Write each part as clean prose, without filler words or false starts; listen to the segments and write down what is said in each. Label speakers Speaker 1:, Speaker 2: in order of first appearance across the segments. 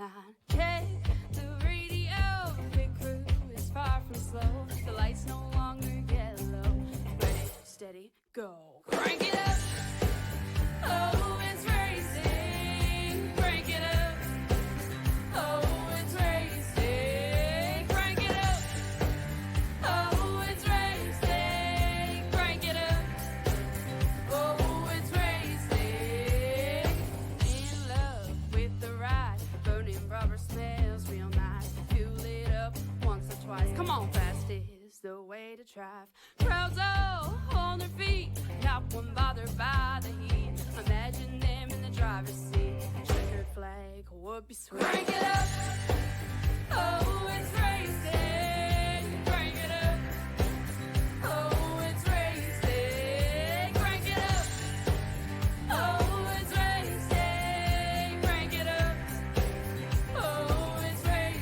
Speaker 1: behind. Check the radio, pit crew is far from slow. The lights no longer yellow. Ready, steady, go. Crank it up. Oh, it's racing. Crank it up. Oh, it's racing. Crank it up. Oh, it's racing. Crank it up. Oh, it's racing. In love with the ride. Burning rubber smells real nice. Fuel it up once or twice. Come on, fast is the way to drive. Crowds all on their feet. Not one bothered by the heat. Imagine them in the driver's seat. Checkered flag would be sweet. Crank it up. Oh, it's racing. Crank it up. Oh, it's racing. Crank it up. Oh, it's racing. Crank it up. Oh, it's racing.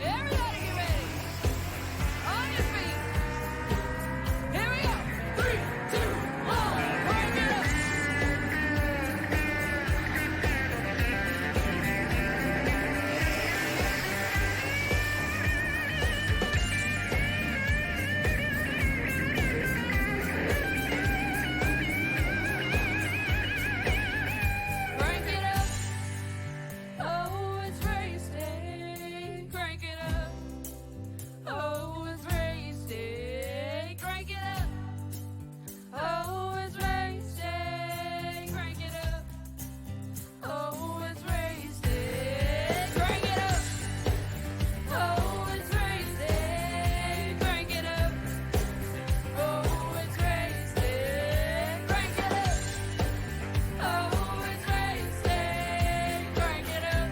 Speaker 1: Everybody get ready. On your feet. Here we go. 3, 2, 1. Crank it up. Crank it up. Oh, it's racing. Crank it up. Oh, it's racing. Crank it up. Oh, it's racing. Crank it up. Oh, it's racing. Crank it up. Oh, it's racing. Crank it up. Oh, it's racing. Crank it up. Oh, it's racing. Crank it up.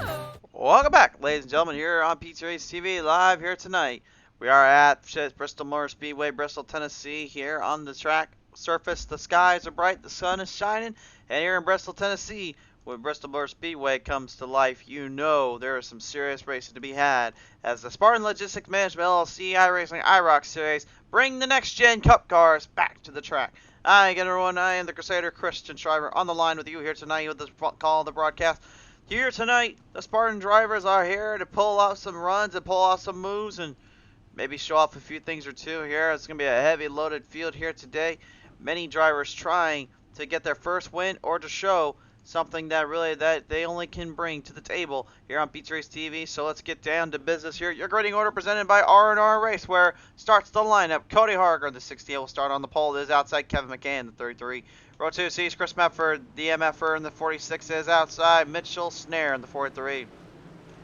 Speaker 1: Oh.
Speaker 2: Welcome back, ladies and gentlemen, here on PTM Racing TV, live here tonight. We are at Bristol Motor Speedway, Bristol, Tennessee, here on the track surface. The skies are bright, the sun is shining, and here in Bristol, Tennessee, when Bristol Motor Speedway comes to life, you know there is some serious racing to be had, as the Spartan Logistics Management LLC iRacing IROC Series bring the next-gen Cup cars back to the track. Hi again, everyone. I am the Crusader Christian Schreiber on the line with you here tonight with the call of the broadcast. Here tonight, the Spartan drivers are here to pull out some runs and pull out some moves and maybe show off a few things or two here. It's going to be a heavy loaded field here today. Many drivers trying to get their first win or to show something that really that they only can bring to the table here on PTM Racing TV. So let's get down to business here. Your grading order presented by R&R Racewear starts the lineup. Cody Harger, the 68, will start on the pole. It is outside. Kevin McCann, the 33. Row 2 sees Chris Medford, the MFer, and the 46 is outside. Mitchell Snare in the 43.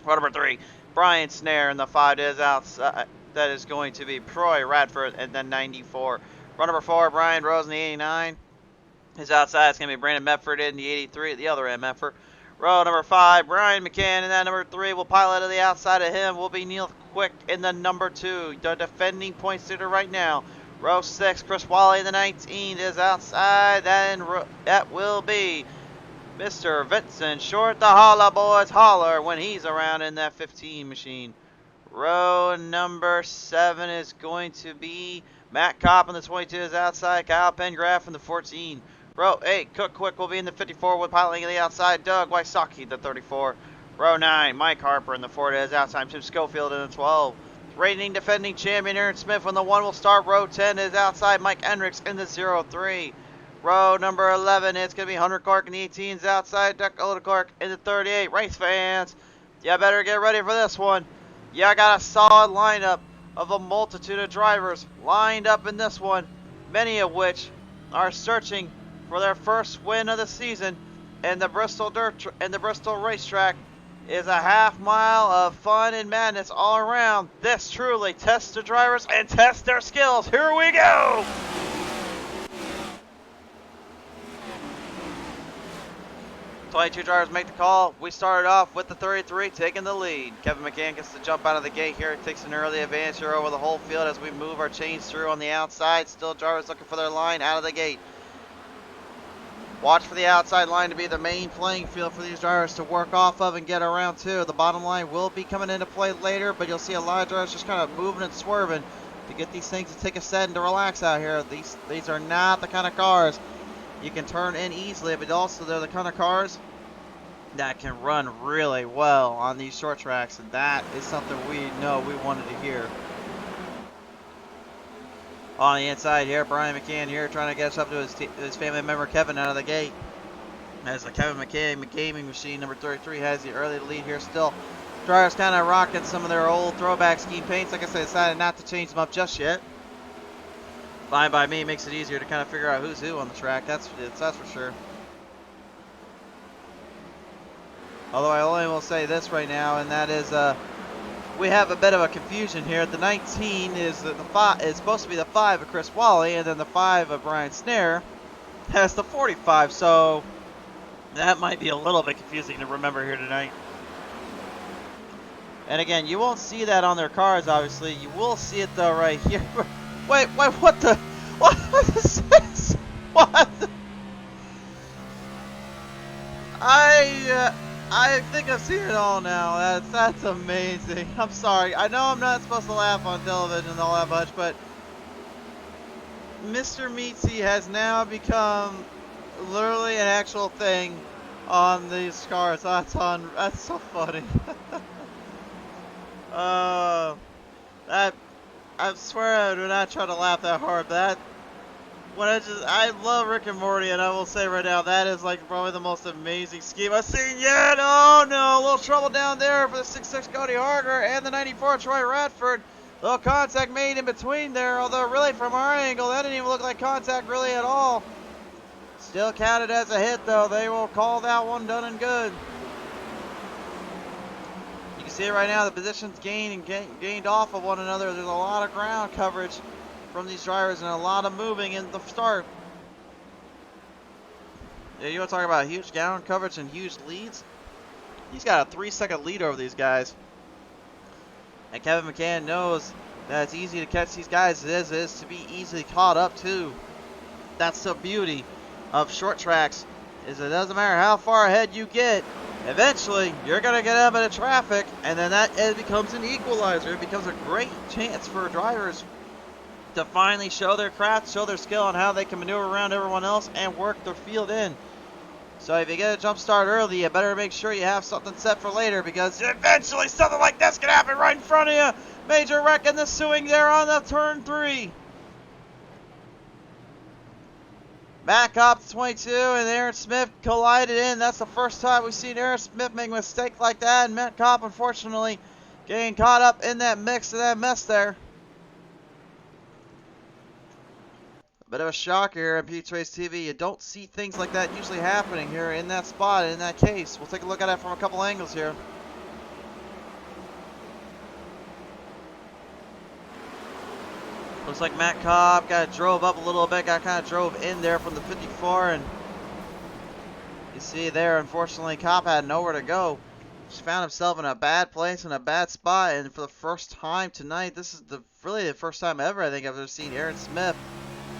Speaker 2: Row number 3, Brian Snare in the 5 is outside. That is going to be Troy Radford and then 94. Row number 4, Brian Rose in the 89 is outside. It's going to be Brandon Medford in the 83, the other MFer. Row number 5, Brian McCann, and then number 3 will pilot to the outside of him will be Neil Quick in the number 2. The defending point leader right now. Row 6, Chris Wally in the 19 is outside. Then that will be Mr. Vincent Short, the Holla Boys holler when he's around in that 15 machine. Row number 7 is going to be Matt Kopp in the 22 is outside. Kyle Pengraff in the 14. Row 8, Cook Quick will be in the 54 with piloting on the outside. Doug Wysocki, the 34. Row 9, Mike Harper in the 40 is outside. Tim Schofield in the 12. Reigning defending champion Aaron Smith on the 1 will start. Row 10 is outside. Mike Hendricks in the 03. Row number 11, it's going to be Hunter Clark in the 18 is outside. Dakota Clark in the 38. Race fans, you better get ready for this one. Yeah, I got a solid lineup of a multitude of drivers lined up in this one, many of which are searching for their first win of the season. And the Bristol racetrack is a half mile of fun and madness all around. This truly tests the drivers and tests their skills. Here we go! 22 drivers make the call. We started off with the 33 taking the lead. Kevin McCann gets to jump out of the gate here. It takes an early advance here over the whole field as we move our chains through on the outside. Still drivers looking for their line out of the gate. Watch for the outside line to be the main playing field for these drivers to work off of and get around to. The bottom line will be coming into play later, but you'll see a lot of drivers just kind of moving and swerving to get these things to take a set and to relax out here. These are not the kind of cars you can turn in easily, but also they're the kind of cars that can run really well on these short tracks, and that is something we know we wanted to hear. On the inside here, Brian McCann here trying to get us up to his family member Kevin out of the gate. As the Kevin McCann gaming machine number 33 has the early lead here still. Drivers kind of rocking some of their old throwback scheme paints. Like I said, decided not to change them up just yet. Fine by me, makes it easier to kind of figure out who's who on the track. That's for sure. Although I only will say this right now, and that is we have a bit of a confusion here. The 19 is the 5 is supposed to be the 5 of Chris Wally, and then the 5 of Brian Snare has the 45. So that might be a little bit confusing to remember here tonight. And again, you won't see that on their cars, obviously. You will see it though right here. Wait, what the? What is this? What? I think I've seen it all now. That's amazing. I'm sorry. I know I'm not supposed to laugh on television all that much, but Mr. Meatsy has now become literally an actual thing on these cars. That's so funny. I swear I do not try to laugh that hard, but I love Rick and Morty, and I will say right now, that is like probably the most amazing scheme I've seen yet. Oh no, a little trouble down there for the 6'6 Cody Harger and the 94 Troy Radford. Little contact made in between there, although really from our angle, that didn't even look like contact really at all. Still counted as a hit though. They will call that one done and good. You can see it right now, the positions gained off of one another. There's a lot of ground coverage from these drivers and a lot of moving in the start. Yeah, you want to talk about huge ground coverage and huge leads? He's got a 3-second lead over these guys. And Kevin McCann knows that it's easy to catch these guys as it is to be easily caught up too. That's the beauty of short tracks, is it doesn't matter how far ahead you get, eventually you're going to get out of the traffic, and then it becomes an equalizer. It becomes a great chance for drivers to finally show their craft, show their skill on how they can maneuver around everyone else and work their field in. So if you get a jump start early, you better make sure you have something set for later, because eventually something like this can happen right in front of you. Major wreck in the swing there on the turn 3. Matt Kopp 22 and Aaron Smith collided in. That's the first time we've seen Aaron Smith make a mistake like that, and Matt Kopp unfortunately getting caught up in that mix and that mess there. A bit of a shocker here on PTM Racing TV. You don't see things like that usually happening here in that spot, in that case. We'll take a look at it from a couple angles here. Looks like Matt Kopp drove up a little bit, kind of drove in there from the 54, and you see there, unfortunately, Kopp had nowhere to go. Just found himself in a bad place, in a bad spot, and for the first time tonight, this is really the first time ever I think I've ever seen Aaron Smith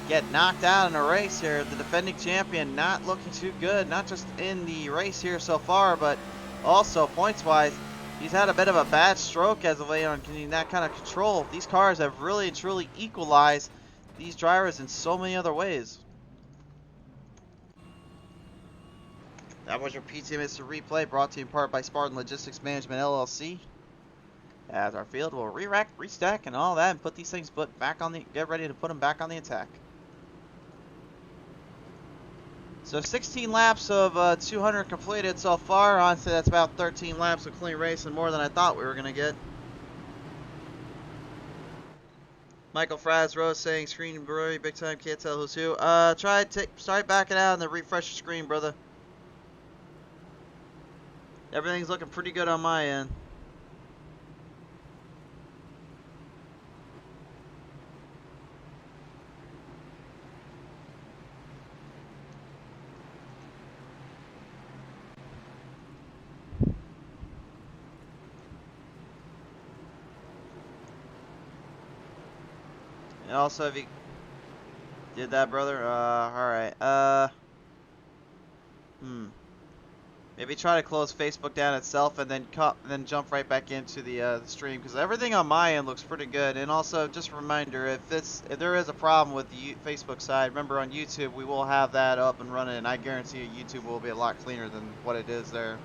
Speaker 2: get knocked out in a race here. The defending champion not looking too good, not just in the race here so far, but also points-wise. He's had a bit of a bad stroke as of late on getting that kind of control. These cars have really and truly equalized these drivers in so many other ways. That was your PTM Instant Replay, brought to you in part by Spartan Logistics Management LLC. As our field will re-rack, restack, and all that, and put these things back on get ready to put them back on the attack. So 16 laps of 200 completed so far. Honestly, that's about 13 laps of clean racing, more than I thought we were going to get. Michael Fraz Rose saying, screen blurry, big time, can't tell who's who. Start backing out and then refresh your screen, brother. Everything's looking pretty good on my end. And also, if you did that, brother, alright, Maybe try to close Facebook down itself and then jump right back into the stream, because everything on my end looks pretty good. And also, just a reminder, if there is a problem with the Facebook side, remember on YouTube we will have that up and running, and I guarantee you YouTube will be a lot cleaner than what it is there.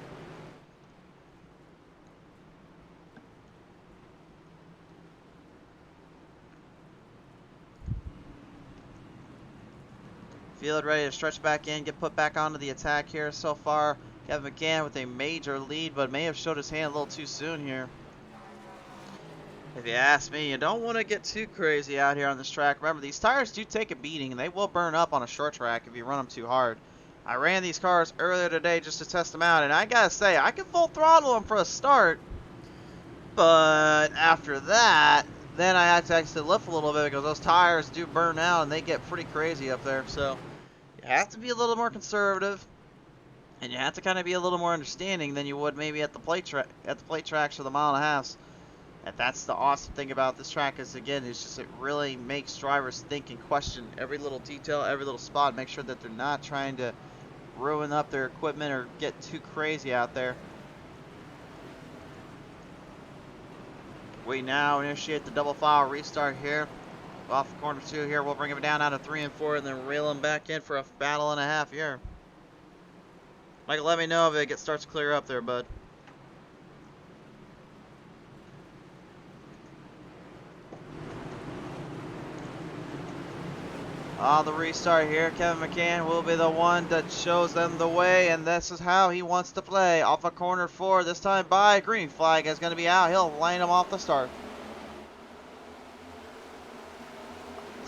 Speaker 2: Field ready to stretch back in, get put back onto the attack here so far. Kevin McCann with a major lead, but may have showed his hand a little too soon here. If you ask me, you don't want to get too crazy out here on this track. Remember, these tires do take a beating, and they will burn up on a short track if you run them too hard. I ran these cars earlier today just to test them out, and I gotta say, I can full throttle them for a start, but after that, then I had to actually lift a little bit because those tires do burn out, and they get pretty crazy up there. So you have to be a little more conservative. And you have to kind of be a little more understanding than you would maybe at the plate tracks or the mile and a halves. And that's the awesome thing about this track is, again, it's just it really makes drivers think and question every little detail, every little spot, make sure that they're not trying to ruin up their equipment or get too crazy out there. We now initiate the double file restart here. Off corner 2 here, we'll bring him down out of 3 and 4 and then reel him back in for a battle and a half here. Michael, let me know if it starts to clear up there, bud. On the restart here, Kevin McCann will be the one that shows them the way, and this is how he wants to play. Off of corner 4, this time by green flag is going to be out. He'll line him off the start.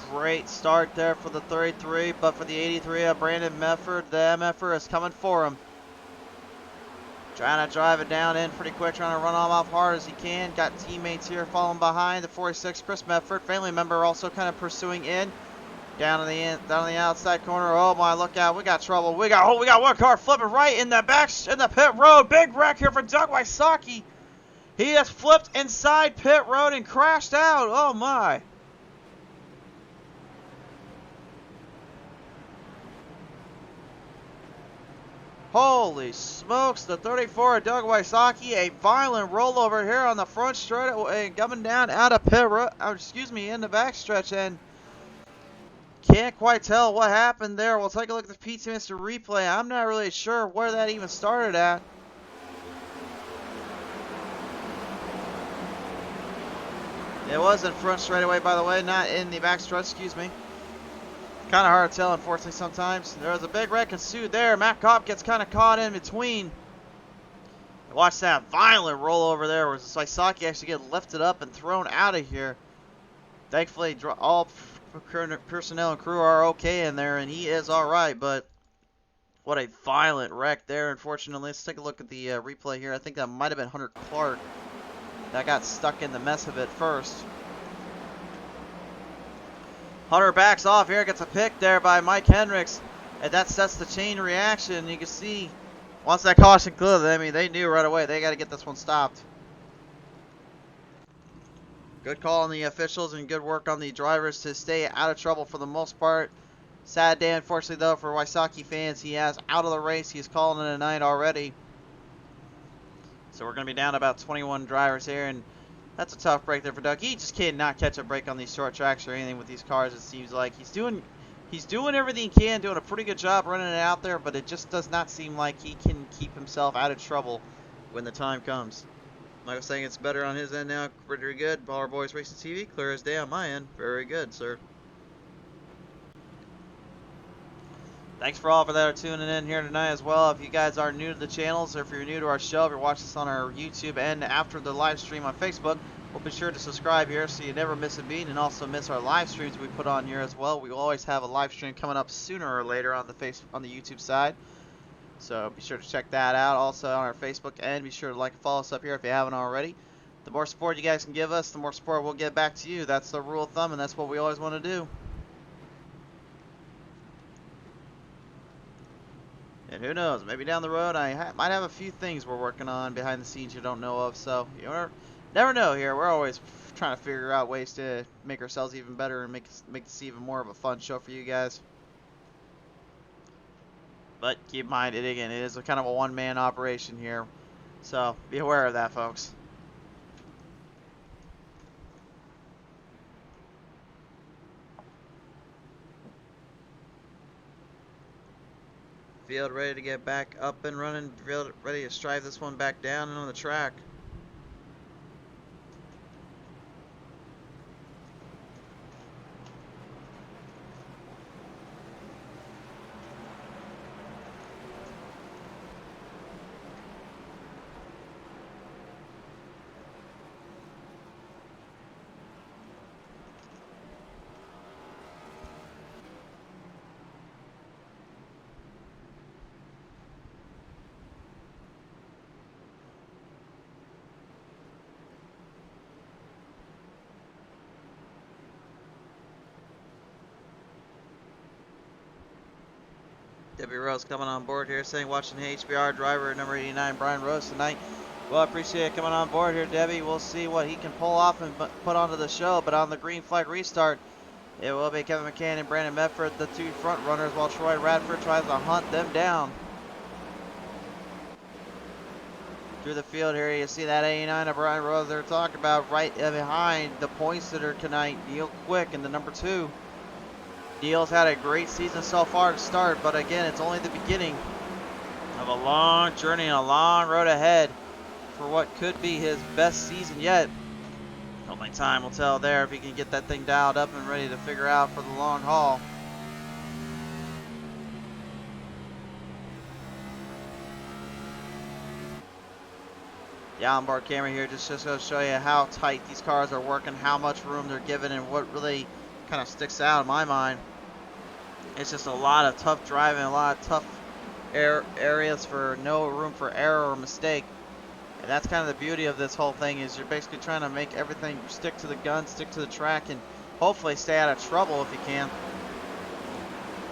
Speaker 2: Great start there for the 33, but for the 83 of Brandon Mefford, the MFer is coming for him. Trying to drive it down in pretty quick, trying to run off hard as he can. Got teammates here falling behind. The 46, Chris Mefford, family member, also kind of pursuing in. Down on the outside corner. Oh my, look out! We got trouble. We got one car flipping right in the pit road. Big wreck here for Doug Wysocki. He has flipped inside pit road and crashed out. Oh my! Holy smokes, the 34 of Doug Wysocki, a violent rollover here on the front straight, coming down out of pit road, in the backstretch, and can't quite tell what happened there. We'll take a look at the PTM replay. I'm not really sure where that even started at. It was in front straightaway, by the way, not in the backstretch, excuse me. Kind of hard to tell, unfortunately, sometimes. There was a big wreck ensued there. Matt Kopp gets kind of caught in between. Watch that violent rollover there where Wysocki actually get lifted up and thrown out of here. Thankfully, all personnel and crew are okay in there, and he is all right, but what a violent wreck there, unfortunately. Let's take a look at the replay here. I think that might have been Hunter Clark that got stuck in the mess of it first. Hunter backs off here, gets a pick there by Mike Hendricks, and that sets the chain reaction. You can see once that caution cleared, I mean, they knew right away they got to get this one stopped. Good call on the officials and good work on the drivers to stay out of trouble for the most part. Sad day, unfortunately, though, for Wysocki fans. He has out of the race. He's calling it a night already. So we're going to be down about 21 drivers here, and that's a tough break there for Doug. He just cannot catch a break on these short tracks or anything with these cars. It seems like he's doing everything he can, doing a pretty good job running it out there, but it just does not seem like he can keep himself out of trouble when the time comes. Like I was saying, it's better on his end now. Pretty good. Baller Boys Racing TV, clear as day on my end. Very good, sir. Thanks for all for that are tuning in here tonight as well. If you guys are new to the channels, or if you're new to our show, if you're watching this on our YouTube and after the live stream on Facebook, we'll be sure to subscribe here so you never miss a beat, and also miss our live streams we put on here as well. We will always have a live stream coming up sooner or later on the YouTube side. So be sure to check that out also on our Facebook, and be sure to like and follow us up here if you haven't already. The more support you guys can give us, the more support we'll get back to you. That's the rule of thumb, and that's what we always want to do. And who knows, maybe down the road I might have a few things we're working on behind the scenes you don't know of. So you never know here. We're always trying to figure out ways to make ourselves even better and make this even more of a fun show for you guys. But keep in mind, it is a kind of a one-man operation here. So be aware of that, folks. Field ready to get back up and running. Field ready to strive this one back down and on the track. Debbie Rose coming on board here, saying watching HBR driver number 89 Brian Rose tonight. Well, I appreciate it coming on board here, Debbie. We'll see what he can pull off and put onto the show. But on the green flag restart, it will be Kevin McCann and Brandon Medford, the two front runners, while Troy Radford tries to hunt them down. Through the field here, you see that 89 of Brian Rose they're talking about right behind the points leader tonight, Neil Quick in the number 2. Neil's had a great season so far to start, but again, it's only the beginning of a long journey and a long road ahead for what could be his best season yet. Only time will tell there if he can get that thing dialed up and ready to figure out for the long haul. The onboard camera here just going to show you how tight these cars are working, how much room they're given, and what really kind of sticks out in my mind. It's just a lot of tough driving, a lot of tough areas for no room for error or mistake. And that's kind of the beauty of this whole thing, is you're basically trying to make everything stick to the gun, stick to the track, and hopefully stay out of trouble if you can.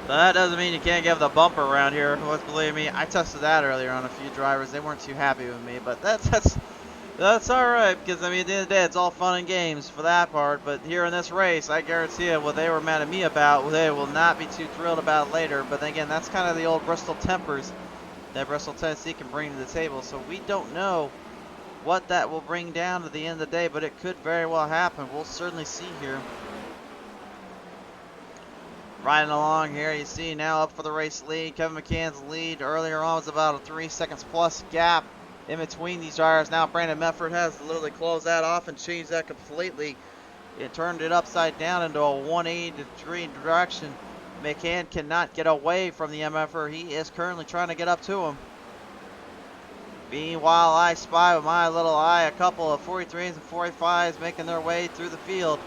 Speaker 2: But that doesn't mean you can't give the bumper around here. Believe me, I tested that earlier on a few drivers. They weren't too happy with me, but that's all right, because I mean, at the end of the day, it's all fun and games for that part. But here in this race, I guarantee you, what they were mad at me about, they will not be too thrilled about later. But then again, that's kind of the old Bristol tempers that Bristol, Tennessee can bring to the table. So we don't know what that will bring down at the end of the day, but it could very well happen. We'll certainly see here. Riding along here, you see now up for the race lead. Kevin McCann's lead earlier on was about a 3 seconds plus gap in between these drivers. Now Brandon Medford has literally closed that off and changed that completely. It turned it upside down into a 180-degree direction. McCann cannot get away from the MFer. He is currently trying to get up to him. Meanwhile, I spy with my little eye a couple of 43s and 45s making their way through the field.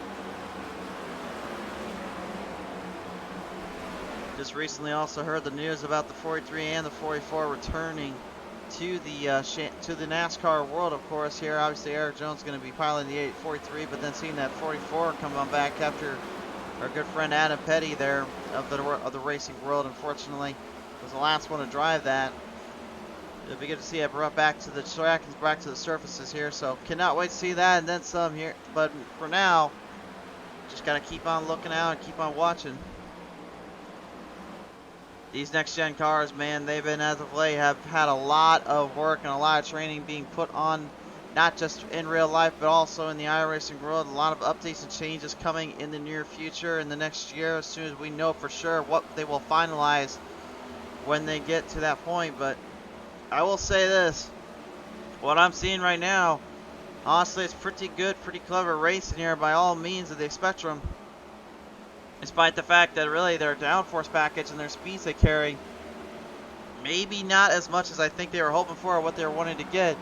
Speaker 2: Just recently also heard the news about the 43 and the 44 returning to the NASCAR world, of course. Here, obviously, Eric Jones is going to be piloting the 43, but then seeing that 44 come on back after our good friend Adam Petty there of the racing world, unfortunately, was the last one to drive that. It'll be good to see it brought back to the track and back to the surfaces here. So cannot wait to see that and then some here. But for now, just got to keep on looking out and keep on watching. These next-gen cars, man, they've been, as of late, have had a lot of work and a lot of training being put on, not just in real life, but also in the iRacing world. A lot of updates and changes coming in the near future, in the next year, as soon as we know for sure what they will finalize when they get to that point. But I will say this, what I'm seeing right now, honestly, it's pretty good, pretty clever racing here by all means of the spectrum. Despite the fact that really their downforce package and their speeds they carry, maybe not as much as I think they were hoping for or what they were wanting to get.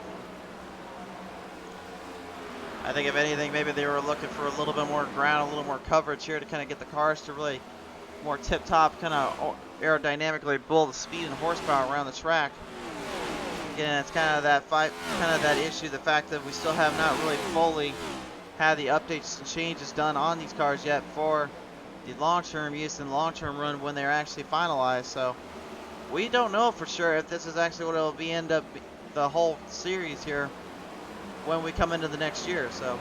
Speaker 2: I think if anything, maybe they were looking for a little bit more ground, a little more coverage here to kind of get the cars to really more tip-top, kind of aerodynamically build the speed and horsepower around the track. Again, it's kind of that issue, the fact that we still have not really fully had the updates and changes done on these cars yet for the long-term use and long-term run when they're actually finalized. So we don't know for sure if this is actually what it'll be end up the whole series here when we come into the next year. So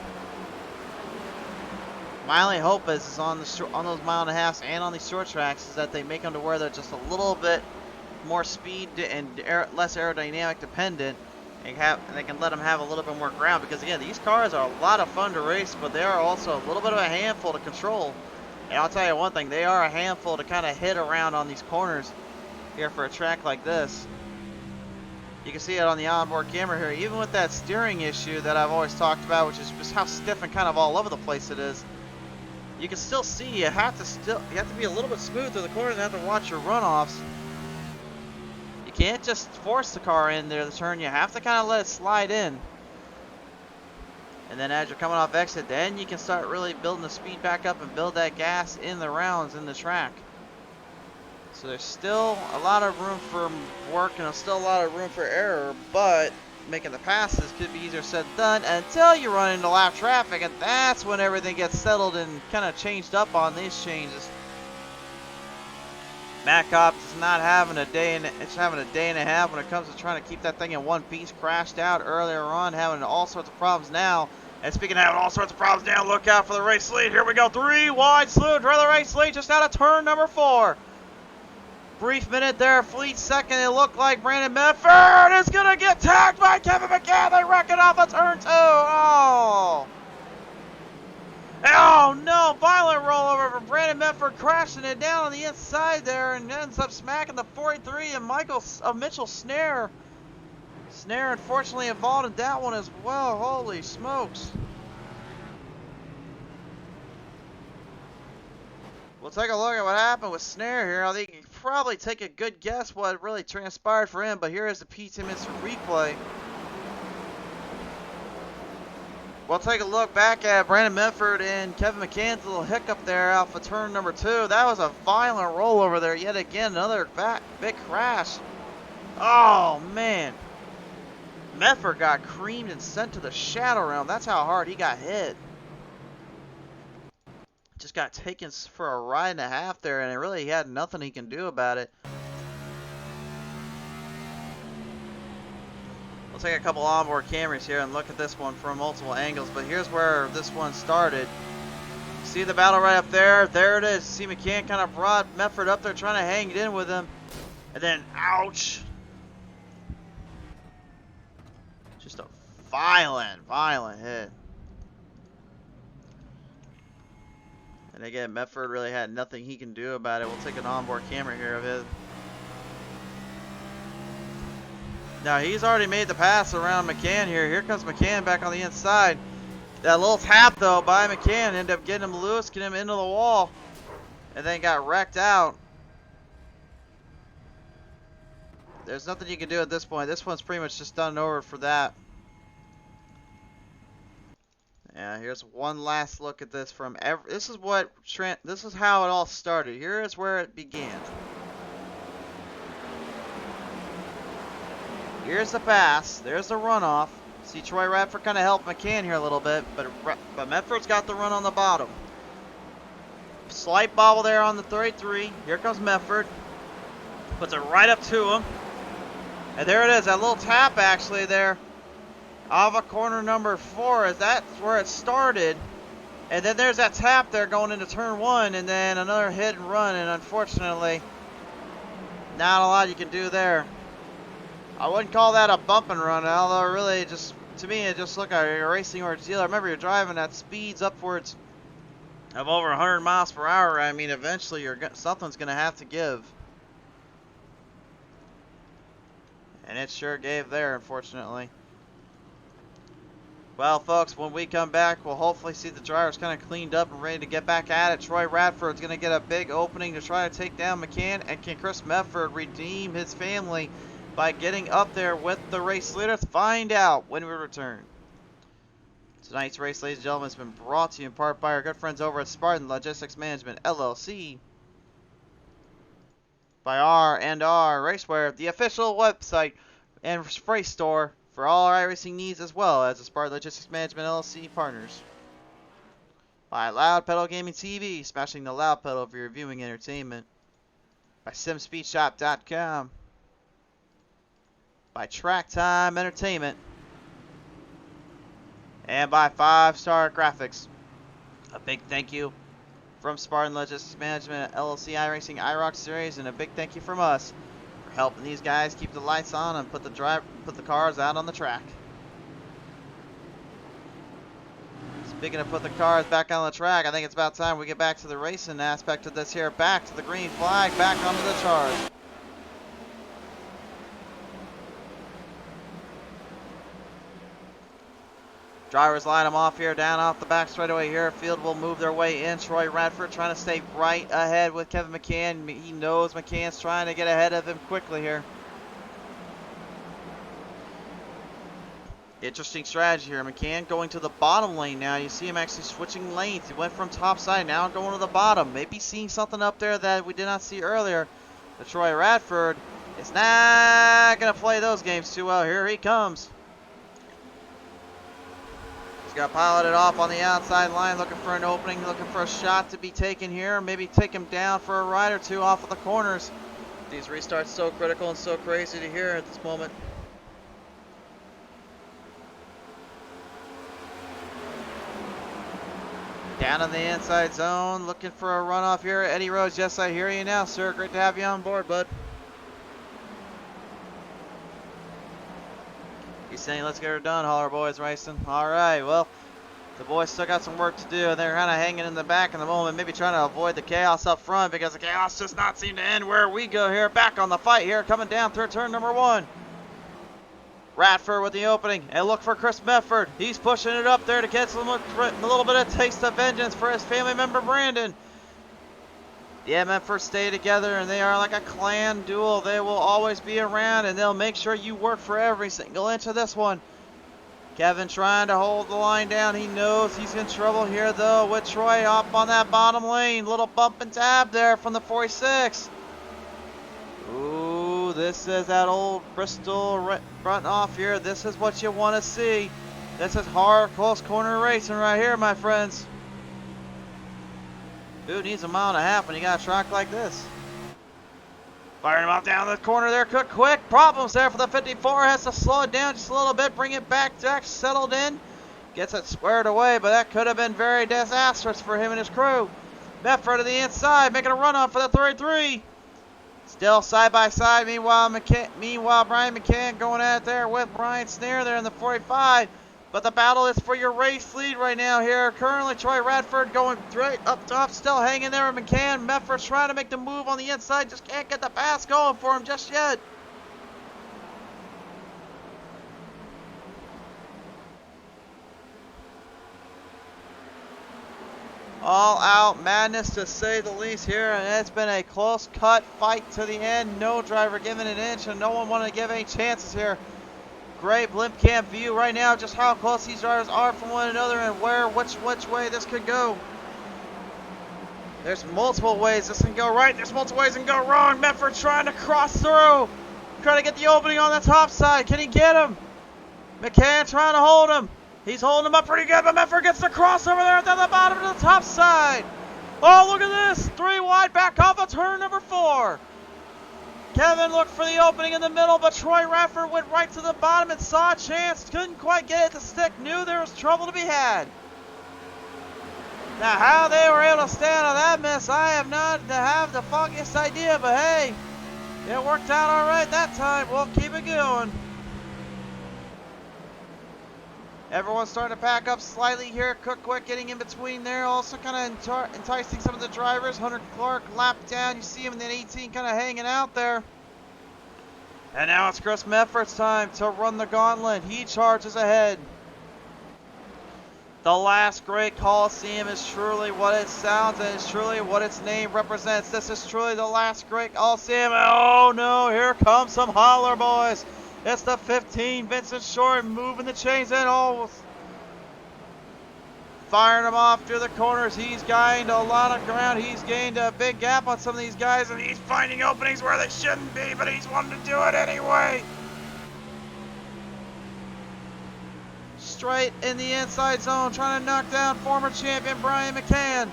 Speaker 2: my only hope is on those 1.5 miles and on these short tracks is that they make them to where they're just a little bit more speed and less aerodynamic dependent, and they can let them have a little bit more ground, because again, these cars are a lot of fun to race, but they are also a little bit of a handful to control. And I'll tell you one thing, they are a handful to kind of hit around on these corners here for a track like this. You can see it on the onboard camera here, even with that steering issue that I've always talked about, which is just how stiff and kind of all over the place it is. You can still see you have to be a little bit smooth through the corners and have to watch your runoffs. You can't just force the car in there the turn, you have to kind of let it slide in. And then as you're coming off exit, then you can start really building the speed back up and build that gas in the rounds in the track. So there's still a lot of room for work and there's still a lot of room for error, but making the passes could be easier said than done until you run into lap traffic, and that's when everything gets settled and kind of changed up on these changes. Matt Kopp is not having a day, it's having a day and a half when it comes to trying to keep that thing in one piece. Crashed out earlier on, having all sorts of problems now. And speaking of having all sorts of problems now, look out for the race lead. Here we go, 3 wide slew, try the race lead just out of turn number 4. Brief minute there, fleet second. It looked like Brandon Medford is going to get tagged by Kevin McCann. They wreck it off of turn 2. Oh! Oh no, violent rollover for Brandon Medford, crashing it down on the inside there and ends up smacking the 43 and Mitchell Snare. Snare unfortunately involved in that one as well. Holy smokes. We'll take a look at what happened with Snare here. I think you can probably take a good guess what really transpired for him, but here is the PTM Instant replay. We'll take a look back at Brandon Medford and Kevin McCann's little hiccup there out for turn number 2. That was a violent rollover there. Yet again, another big crash. Oh, man. Medford got creamed and sent to the shadow realm. That's how hard he got hit. Just got taken for a ride and a half there, and it really had nothing he can do about it. We'll take a couple onboard cameras here and look at this one from multiple angles, but here's where this one started. See the battle right up there? There it is. See McCann kind of brought Medford up there trying to hang it in with him. And then, ouch. Just a violent hit. And again, Medford really had nothing he can do about it. We'll take an onboard camera here of his. Now he's already made the pass around McCann here. Here comes McCann back on the inside. That little tap though by McCann ended up getting him loose, getting him into the wall, and then got wrecked out. There's nothing you can do at this point. This one's pretty much just done over for that. Yeah, here's one last look at this from this is how it all started. Here is where it began. Here's the pass. There's the runoff. See Troy Radford kind of helped McCann here a little bit, but Medford's got the run on the bottom. Slight bobble there on the 33. Here comes Medford. Puts it right up to him. And there it is. That little tap actually there. Ava corner number 4, that's where it started. And then there's that tap there going into turn 1, and then another hit and run, and unfortunately, not a lot you can do there. I wouldn't call that a bump and run, although really just, to me, it just looked like a racing ordeal. Remember, you're driving at speeds upwards of over 100 miles per hour. I mean, eventually something's going to have to give. And it sure gave there, unfortunately. Well, folks, when we come back, we'll hopefully see the drivers kind of cleaned up and ready to get back at it. Troy Radford's going to get a big opening to try to take down McCann. And can Chris Medford redeem his family by getting up there with the race leader? Find out when we return. Tonight's race, ladies and gentlemen, has been brought to you in part by our good friends over at Spartan Logistics Management LLC. By R&R Racewear, the official website and spray store for all our iRacing needs, as well as the Spartan Logistics Management LLC partners. By Loud Pedal Gaming TV, smashing the loud pedal for your viewing entertainment. By SimSpeedShop.com. By Track Time Entertainment. And by 5-Star Graphics. A big thank you from Spartan Logistics Management LLC iRacing IROC Series, and a big thank you from us for helping these guys keep the lights on and put the cars out on the track. Speaking of put the cars back on the track, I think it's about time we get back to the racing aspect of this here. Back to the green flag, back onto the charge. Drivers line them off here, down off the back straightaway here. Field will move their way in. Troy Radford trying to stay right ahead with Kevin McCann. He knows McCann's trying to get ahead of him quickly here. Interesting strategy here. McCann going to the bottom lane now. You see him actually switching lanes. He went from top side, now going to the bottom. Maybe seeing something up there that we did not see earlier. But Troy Radford is not going to play those games too well. Here he comes. He's got piloted off on the outside line, looking for an opening, looking for a shot to be taken here. Maybe take him down for a ride or two off of the corners. These restarts so critical and so crazy to hear at this moment. Down in the inside zone, looking for a runoff here. Eddie Rhodes, yes, I hear you now, sir. Great to have you on board, bud. He's saying, let's get her done, Holler Boys Racing. All right, well, the boys still got some work to do. They're kind of hanging in the back in the moment, maybe trying to avoid the chaos up front because the chaos does not seem to end where we go here. Back on the fight here, coming down through turn number 1. Radford with the opening, and look for Chris Medford. He's pushing it up there to get a little bit of taste of vengeance for his family member Brandon. Yeah, Medford stay together, and they are like a clan duel. They will always be around, and they'll make sure you work for every single inch of this one. Kevin trying to hold the line down. He knows he's in trouble here, though, with Troy up on that bottom lane. Little bump and tab there from the 46. Ooh, this is that old Bristol front off here. This is what you want to see. This is hard, close corner racing right here, my friends. Dude needs a mile and a half when you got a track like this. Firing him off down the corner there, quick. Problems there for the 54. Has to slow it down just a little bit, bring it back. Jack settled in. Gets it squared away, but that could have been very disastrous for him and his crew. Medford to the inside, making a run off for the 33. Still side by side. Meanwhile, Brian McCann going at it there with Brian Snare there in the 45. But the battle is for your race lead right now here. Currently, Troy Radford going straight up top, still hanging there with McCann. Medford's trying to make the move on the inside, just can't get the pass going for him just yet. All out madness to say the least here, and it's been a close cut fight to the end. No driver giving an inch, and no one wanted to give any chances here. Great blimp cam view right now, just how close these drivers are from one another and which way this could go. There's multiple ways this can go right. There's multiple ways it can go wrong. Medford trying to cross through, trying to get the opening on the top side. Can he get him? McCann trying to hold him. He's holding him up pretty good, but Medford gets the cross over there down the bottom to the top side. Oh, look at this. 3 wide back off of turn number 4. Kevin looked for the opening in the middle, but Troy Radford went right to the bottom and saw a chance. Couldn't quite get it to stick. Knew there was trouble to be had. Now, how they were able to stand on that miss, I have not have the foggiest idea, but hey, it worked out all right that time. We'll keep it going. Everyone's starting to pack up slightly here. Cook quick getting in between there. Also kind of enticing some of the drivers. Hunter Clark lapped down. You see him in that 18 kind of hanging out there. And now it's Chris Medford's time to run the gauntlet. He charges ahead. The last great Coliseum is truly what it sounds and it's truly what its name represents. This is truly the last great Coliseum. Oh no, here comes some Holler Boys. It's the 15, Vincent Short moving the chains in, firing them off through the corners. He's gained a lot of ground. He's gained a big gap on some of these guys, and he's finding openings where they shouldn't be, but he's wanting to do it anyway. Straight in the inside zone, trying to knock down former champion Brian McCann.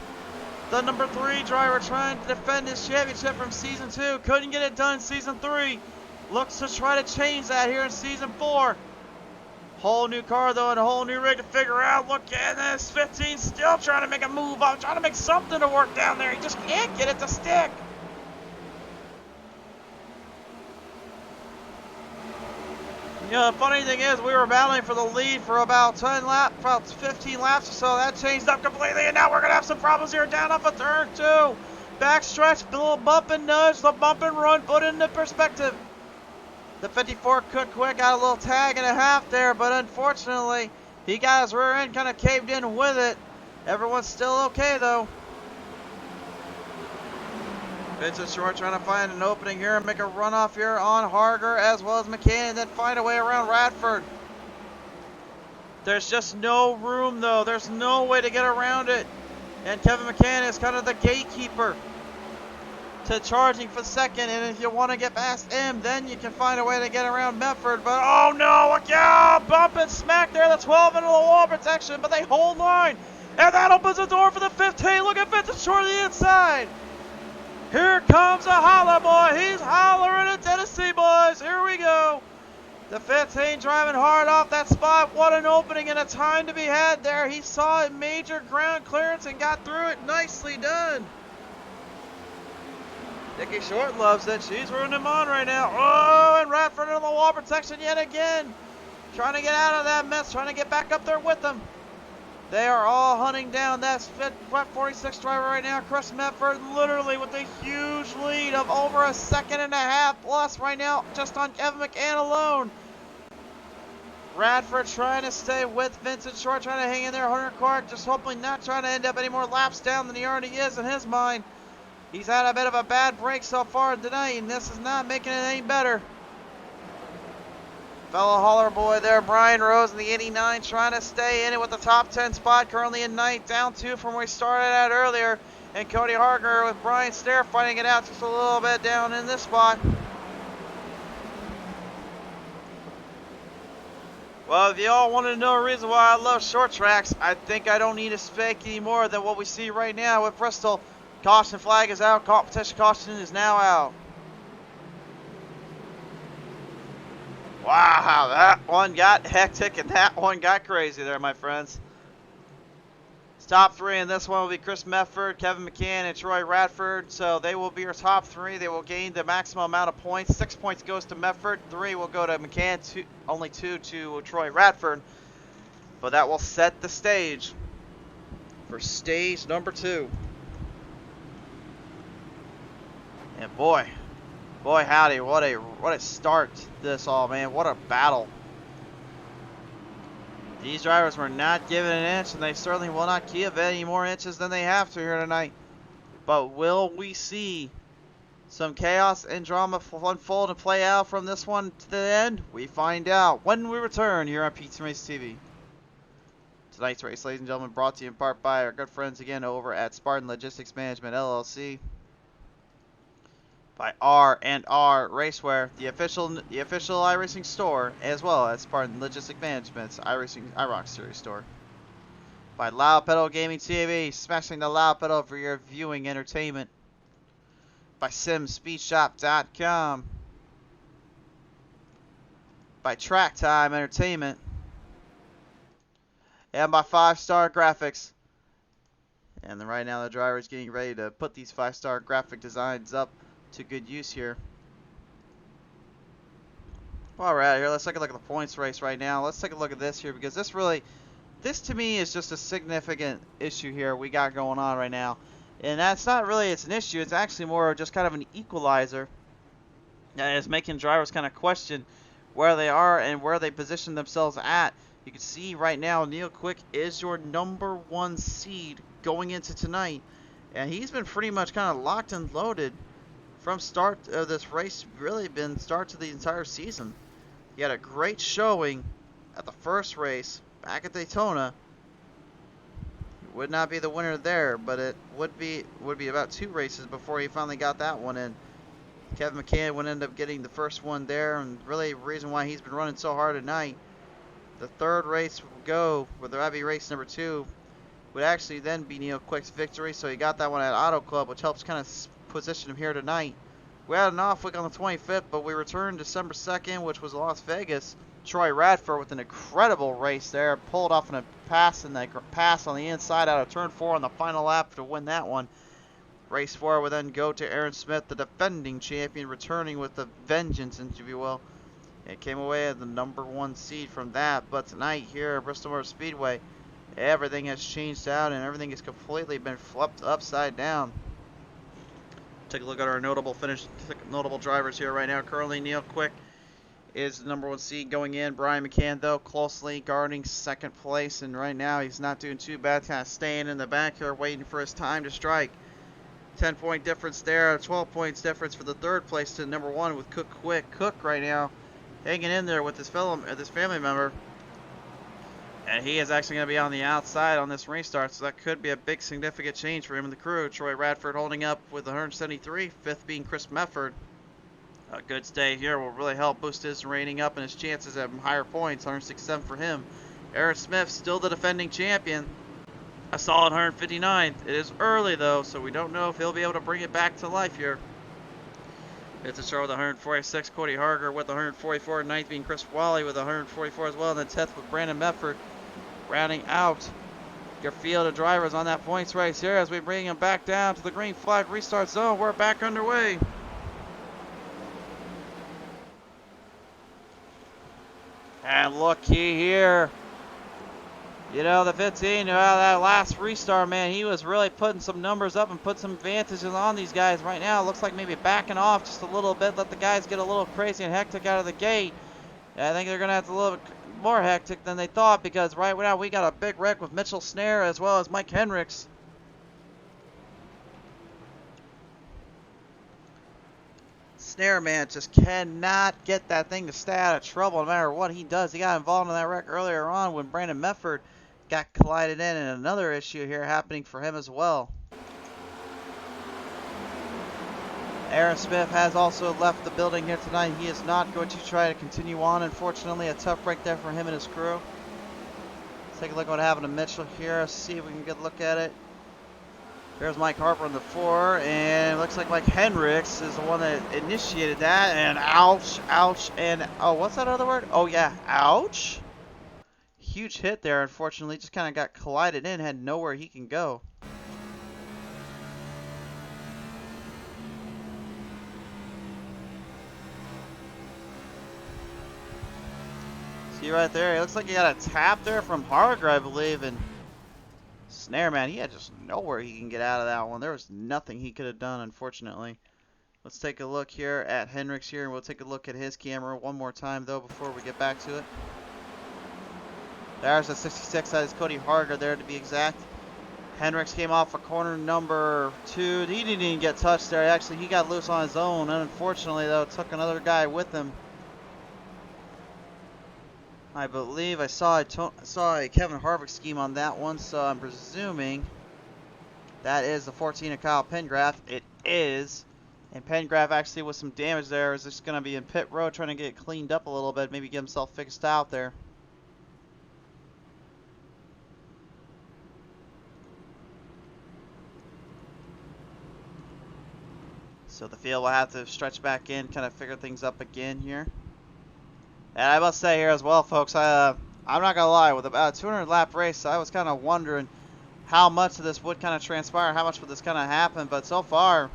Speaker 2: The number 3 driver trying to defend his championship from Season 2. Couldn't get it done in Season 3. Looks to try to change that here in Season 4. Whole new car, though, and a whole new rig to figure out. Look at this. 15 still trying to make a move up, trying to make something to work down there. He just can't get it to stick. know, the funny thing is, we were battling for the lead for about 15 laps or so. That changed up completely, and now we're gonna have some problems here down off of turn 2. Backstretch, a little bump and nudge, the bump and run put into perspective. The 54 Cook Quick got a little tag and a half there, but unfortunately, he got his rear end kind of caved in with it. Everyone's still okay though. Vincent Short trying to find an opening here and make a runoff here on Harger as well as McCann, and then find a way around Radford. There's just no room though. There's no way to get around it. And Kevin McCann is kind of the gatekeeper to charging for second. And if you want to get past him, then you can find a way to get around Medford. But oh no, yeah, bump and smack there. The 12 into the wall protection, but they hold line. And that opens the door for the 15. Look at Vincent Short on the inside. Here comes a holler boy. He's hollering at Tennessee, boys. Here we go. The 15 driving hard off that spot. What an opening and a time to be had there. He saw a major ground clearance and got through it. Nicely done. Nikki Short loves it. She's rooting him on right now. Oh, and Radford on the wall protection yet again. Trying to get out of that mess. Trying to get back up there with them. They are all hunting down that 46 driver right now, Chris Medford, literally with a huge lead of over a second and a half plus right now, just on Kevin McCann alone. Radford trying to stay with Vincent Short, trying to hang in there, Hunter Clark just hopefully not trying to end up any more laps down than he already is in his mind. He's had a bit of a bad break so far tonight, and this is not making it any better. Fellow hauler boy there, Brian Rose in the 89, trying to stay in it with the top 10 spot, currently in ninth, down 2 from where we started at earlier. And Cody Harger with Brian Stair fighting it out just a little bit down in this spot. Well, if you all wanted to know a reason why I love short tracks, I think I don't need to speak any more than what we see right now with Bristol. Caution flag is out, competition caution is now out. Wow, that one got hectic and that one got crazy there, my friends. Top 3 in this one will be Chris Medford, Kevin McCann, and Troy Radford. So they will be your top 3. They will gain the maximum amount of points. 6 points goes to Medford, 3 will go to McCann, only 2 to Troy Radford. But that will set the stage for stage number 2. And boy howdy, what a start to this all, man. What a battle. These drivers were not given an inch, and they certainly will not give any more inches than they have to here tonight. But will we see some chaos and drama unfold and play out from this one to the end? We find out when we return here on PTM Racing TV. Tonight's race, ladies and gentlemen, brought to you in part by our good friends again over at Spartan Logistics Management LLC. By R&R Racewear, the official iRacing store, as well as Spartan Logistics Management's iRacing IROC Series store. By Loud Pedal Gaming TV, smashing the loud pedal for your viewing entertainment. By SimSpeedShop.com. By Track Time Entertainment. And by 5-Star Graphics. And then right now the driver is getting ready to put these 5-star graphic designs up to good use here. While we're out here, let's take a look at the points race right now. Let's take a look at this here, because this to me is just a significant issue here we got going on right now. And that's not really it's an issue, it's actually more just kind of an equalizer that is making drivers kind of question where they are and where they position themselves at. You can see right now Neil Quick is your number 1 seed going into tonight, and he's been pretty much kind of locked and loaded from start of this race, really been start to the entire season. He had a great showing at the first race back at Daytona. He would not be the winner there, but it would be about 2 races before he finally got that one in. Kevin McCann would end up getting the first one there, and really the reason why he's been running so hard tonight. The third race will go, where there would be race number 2, would actually then be Neil Quick's victory, so he got that one at Auto Club, which helps kind of position him here tonight. We had an off week on the 25th, but we returned December 2nd, which was Las Vegas. Troy Radford with an incredible race there, pulled off in a pass on the inside out of turn 4 on the final lap to win that one. Race 4 would then go to Aaron Smith, the defending champion, returning with a vengeance, if you will. It came away as the #1 seed from that. But tonight here at Bristol Motor Speedway, everything has changed out and everything has completely been flipped upside down. Take a look at our notable drivers here right now. Currently, Neil Quick is the #1 seed going in. Brian McCann, though, closely guarding second place, and right now he's not doing too bad, kind of staying in the back here, waiting for his time to strike. 10-point difference there, 12 points difference for the third place to #1 with Cook Quick. Cook right now hanging in there with his family member, and he is actually going to be on the outside on this restart, so that could be a big significant change for him and the crew. Troy Radford holding up with 173, fifth being Chris Mefford. A good stay here will really help boost his rating up and his chances at higher points. 167 for him. Aaron Smith, still the defending champion. A solid 159. It is early though, so we don't know if he'll be able to bring it back to life here. It's a start with 146. Cody Harger with 144. Ninth being Chris Wally with 144 as well. And then 10th with Brandon Mefford. Rounding out your field of drivers on that points race here as we bring him back down to the green flag restart zone. We're back underway. And looky here. You know, the 15, that last restart, man, he was really putting some numbers up and put some advantages on these guys right now. It looks like maybe backing off just a little bit, let the guys get a little crazy and hectic out of the gate. And I think they're going to have to a little bit more hectic than they thought, because right now we got a big wreck with Mitchell Snare as well as Mike Hendricks. Snare, man, just cannot get that thing to stay out of trouble no matter what he does. He got involved in that wreck earlier on when Brandon Mefford got collided in, and another issue here happening for him as well. Aaron Smith has also left the building here tonight. He is not going to try to continue on. Unfortunately, a tough break there for him and his crew. Let's take a look at what happened to Mitchell here. See if we can get a look at it. There's Mike Harper in the 4, and it looks like Mike Hendricks is the one that initiated that, and ouch, ouch, and oh, what's that other word? Oh yeah, ouch. Huge hit there, unfortunately, just kind of got collided in, had nowhere he can go. See right there, it looks like he got a tap there from Harger, I believe, and Snare, man, he had just nowhere he can get out of that one. There was nothing he could have done, unfortunately. Let's take a look here at Hendricks here, and we'll take a look at his camera one more time, though, before we get back to it. There's a 66. That is Cody Harger there, to be exact. Hendricks came off of corner number 2. He didn't even get touched there. Actually, he got loose on his own, and unfortunately, though, took another guy with him. I believe I saw a Kevin Harvick scheme on that one, so I'm presuming that is the 14 of Kyle Pengraff. It is. And Pengraff actually with some damage there is just going to be in pit road trying to get it cleaned up a little bit, maybe get himself fixed out there. So the field will have to stretch back in, kind of figure things up again here. And I must say here as well, folks, I'm not going to lie, with about a 200 lap race, I was kind of wondering how much of this would kind of transpire, how much would this kind of happen, but so far,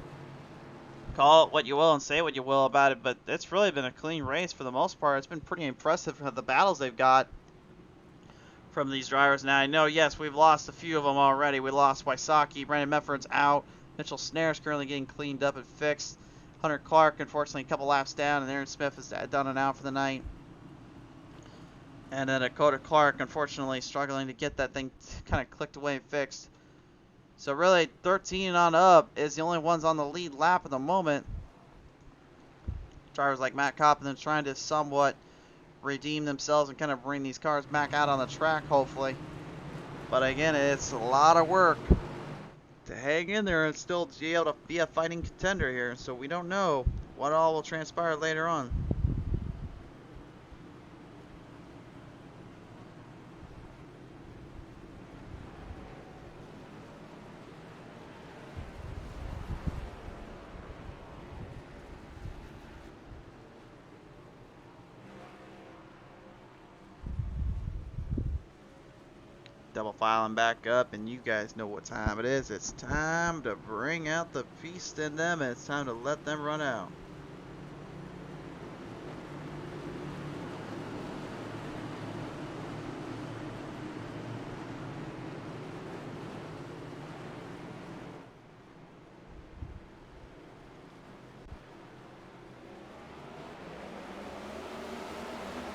Speaker 2: call it what you will and say what you will about it, but it's really been a clean race for the most part. It's been pretty impressive, the battles they've got from these drivers. Now, I know, yes, we've lost a few of them already. We lost Wysocki, Brandon Mefford's out, Mitchell Snare's currently getting cleaned up and fixed. Hunter Clark, unfortunately, a couple laps down, and Aaron Smith is done and out for the night. And then Dakota Clark, unfortunately, struggling to get that thing kind of clicked away and fixed. So really, 13 on up is the only ones on the lead lap at the moment. Drivers like Matt Coppin trying to somewhat redeem themselves and kind of bring these cars back out on the track, hopefully. But again, it's a lot of work to hang in there and still be able to be a fighting contender here. So we don't know what all will transpire later on. Double filing back up, and you guys know what time it is. It's time to bring out the beast in them, and it's time to let them run out.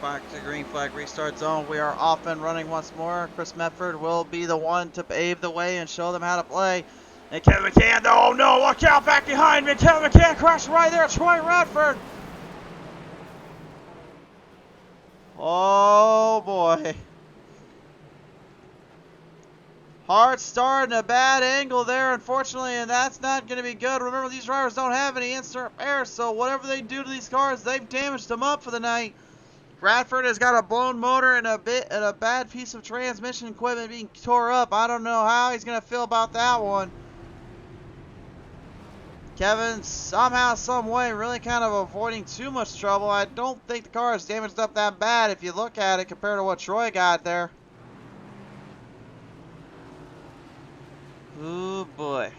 Speaker 2: back to green flag restart zone. We are off and running once more. Chris Medford will be the one to pave the way and show them how to play. And Kevin McCann, oh no, look out back behind me. Kevin McCann crashed right there. Troy Radford. Oh boy. Hard start and a bad angle there, unfortunately, and that's not going to be good. Remember, these drivers don't have any instant air, so whatever they do to these cars, they've damaged them up for the night. Radford has got a blown motor and a bad piece of transmission equipment being tore up. I don't know how he's going to feel about that one. Kevin, somehow, some way, really kind of avoiding too much trouble. I don't think the car is damaged up that bad if you look at it compared to what Troy got there. Ooh boy.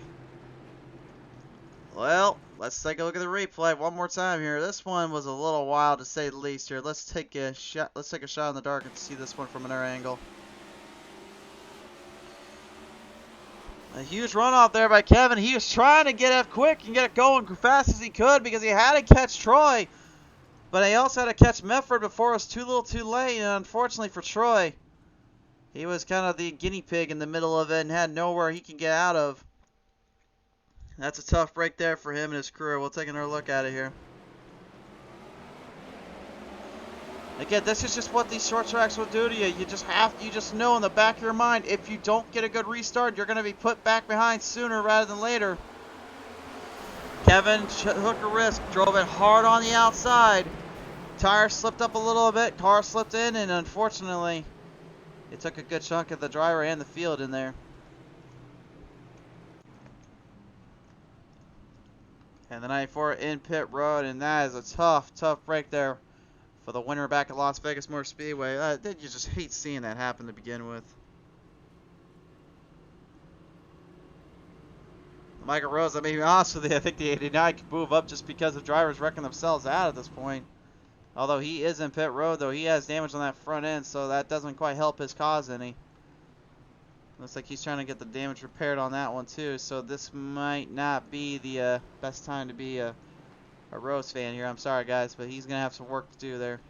Speaker 2: Well, let's take a look at the replay one more time here. This one was a little wild to say the least here. Let's take a shot in the dark and see this one from another angle. A huge runoff there by Kevin. He was trying to get up quick and get it going as fast as he could because he had to catch Troy. But he also had to catch Medford before it was too little too late. And unfortunately for Troy, he was kind of the guinea pig in the middle of it and had nowhere he can get out of. That's a tough break there for him and his crew. We'll take another look at it here. Again, this is just what these short tracks will do to you. You just know in the back of your mind, if you don't get a good restart, you're going to be put back behind sooner rather than later. Kevin took a risk, drove it hard on the outside. Tire slipped up a little bit, car slipped in, and unfortunately, it took a good chunk of the driver and the field in there. And the 94 in pit road, and that is a tough break there for the winner back at Las Vegas Motor Speedway. You just hate seeing that happen to begin with. Michael Rose, I mean, to be honest with you, I think the 89 can move up just because of drivers wrecking themselves out at this point. Although he is in pit road, though, he has damage on that front end, so that doesn't quite help his cause any. Looks like he's trying to get the damage repaired on that one, too. So this might not be the best time to be a Rose fan here. I'm sorry, guys, but he's going to have some work to do there.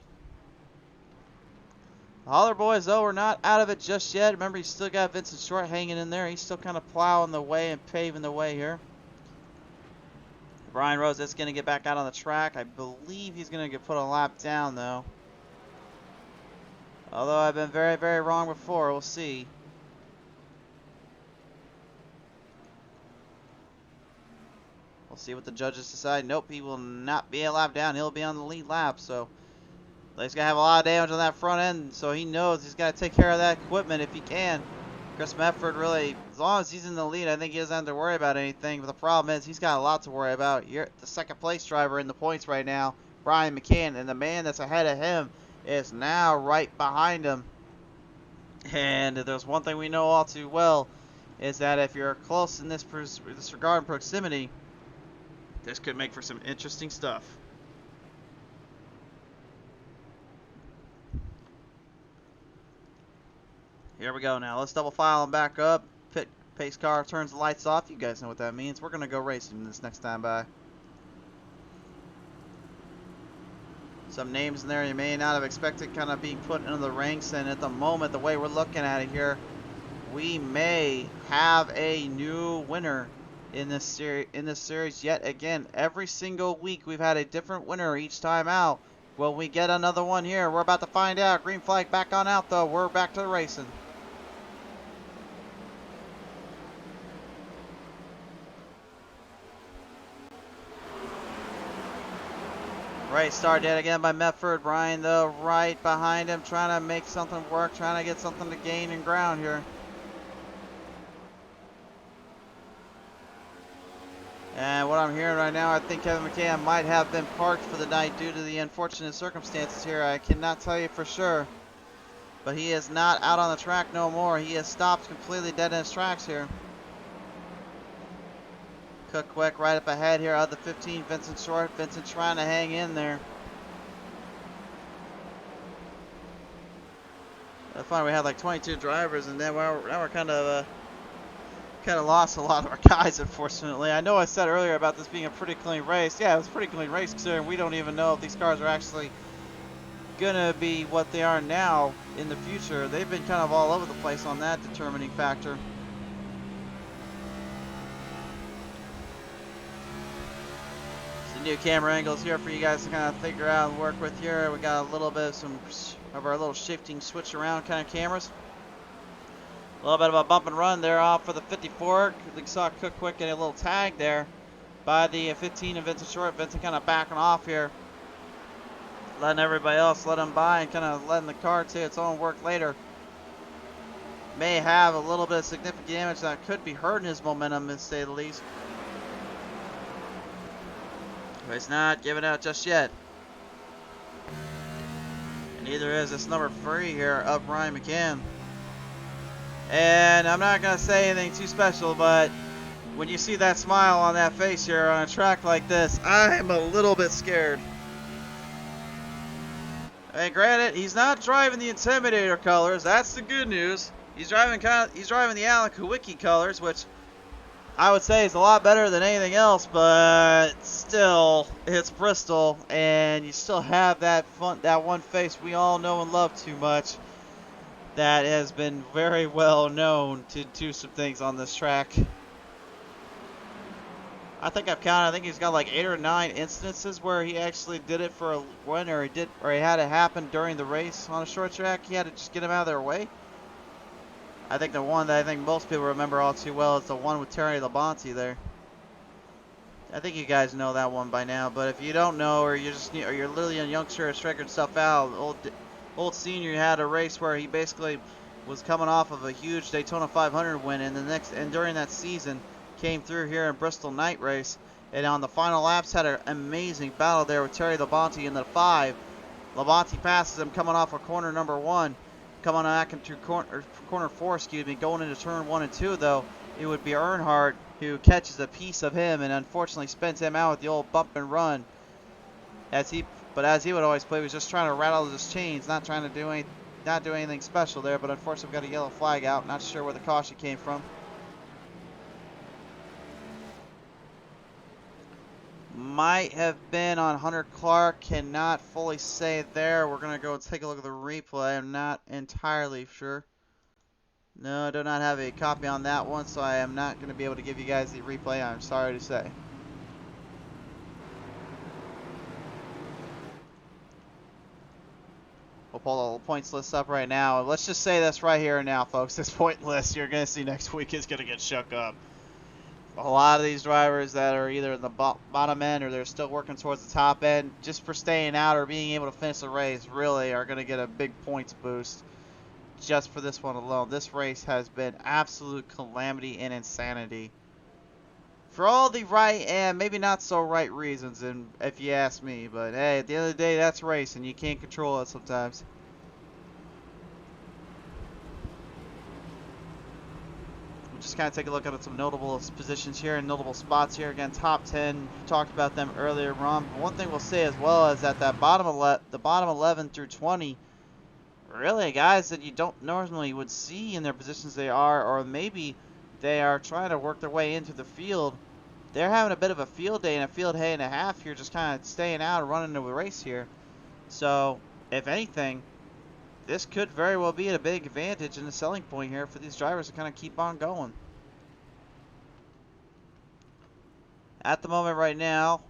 Speaker 2: The Holler boys, though, are not out of it just yet. Remember, he's still got Vincent Short hanging in there. He's still kind of plowing the way and paving the way here. Brian Rose is going to get back out on the track. I believe he's going to get put a lap down, though. Although I've been very, very wrong before. We'll see. We'll see what the judges decide. Nope, he will not be a lap down. He'll be on the lead lap. So he's going to have a lot of damage on that front end. So he knows he's got to take care of that equipment if he can. Chris Medford really, as long as he's in the lead, I think he doesn't have to worry about anything. But the problem is he's got a lot to worry about. You're the second place driver in the points right now, Brian McCann, and the man that's ahead of him is now right behind him. And there's one thing we know all too well, is that if you're close in this regard and proximity, this could make for some interesting stuff. Here we go now. Let's double file him back up. Pit pace car turns the lights off. You guys know what that means. We're going to go racing this next time by. Some names in there you may not have expected kind of being put into the ranks. And at the moment, the way we're looking at it here, we may have a new winner in this series yet again. Every single week we've had a different winner each time out. Will we get another one here? We're about to find out. Green flag back on out, though. We're back to the racing. Right start yet again by Medford. Brian, though, right behind him, trying to make something work, trying to get something to gain in ground here. And what I'm hearing right now, I think Kevin McCann might have been parked for the night due to the unfortunate circumstances here. I cannot tell you for sure. But he is not out on the track no more. He has stopped completely dead in his tracks here. Cook Quick right up ahead here out of the 15. Vincent Short. Vincent trying to hang in there. It's funny, we had like 22 drivers, and then now we're kind of lost a lot of our guys, unfortunately. I know I said earlier about this being a pretty clean race. Yeah, it was a pretty clean race considering we don't even know if these cars are actually gonna be what they are now in the future. They've been kind of all over the place on that determining factor. New camera angles here for you guys to kind of figure out and work with here. We got a little bit of some of our little shifting switch around kind of cameras. A little bit of a bump and run there off for the 54. We saw Cook Quick get a little tag there by the 15 of Vincent Short. Vincent kind of backing off here, letting everybody else let him by and kind of letting the car take its own work later. May have a little bit of significant damage that could be hurting his momentum, to say the least. But he's not giving out just yet. And neither is this number 3 here, up Ryan McCann. And I'm not going to say anything too special, but when you see that smile on that face here on a track like this, I'm a little bit scared. And granted, he's not driving the Intimidator colors. That's the good news. He's driving the Alan Kawicki colors, which I would say is a lot better than anything else, but still, it's Bristol, and you still have that one face we all know and love too much that has been very well known to do some things on this track. I think I've counted. I think he's got like 8 or 9 instances where he actually did it for a win, or he had it happen during the race on a short track. He had to just get him out of their way. I think the one that I think most people remember all too well is the one with Terry Labonte there. I think you guys know that one by now, but if you don't know, or you're literally a youngster figuring stuff out, old senior had a race where he basically was coming off of a huge Daytona 500 win, and during that season came through here in Bristol night race, and on the final laps had an amazing battle there with Terry Labonte in the 5. Labonte passes him coming off of corner number 1. Coming back into corner 4, going into turn 1 and 2, though, it would be Earnhardt who catches a piece of him and unfortunately spins him out with the old bump and run. But as he would always play, he was just trying to rattle his chains, not trying to do anything special there. But unfortunately, we got a yellow flag out. Not sure where the caution came from. Might have been on Hunter Clark, cannot fully say there. We're going to go take a look at the replay. I'm not entirely sure. No, I do not have a copy on that one, so I am not going to be able to give you guys the replay, I'm sorry to say. We'll pull the points list up right now. Let's just say this right here and now, folks. This point list you're going to see next week is going to get shook up. A lot of these drivers that are either in the bottom end or they're still working towards the top end, just for staying out or being able to finish the race, really are going to get a big points boost just for this one alone. This race has been absolute calamity and insanity for all the right and maybe not so right reasons, and if you ask me. But hey, at the end of the day, that's racing. You can't control it sometimes. Just kind of take a look at some notable positions here and notable spots here. Again, top 10, talked about them earlier on. But one thing we'll say as well is that the bottom 11 through 20, really guys that you don't normally would see in their positions they are, or maybe they are trying to work their way into the field. They're having a bit of a field day and a field day and a half here, just kind of staying out and running into a race here. So, if anything, this could very well be a big advantage and a selling point here for these drivers to kind of keep on going. At the moment right now,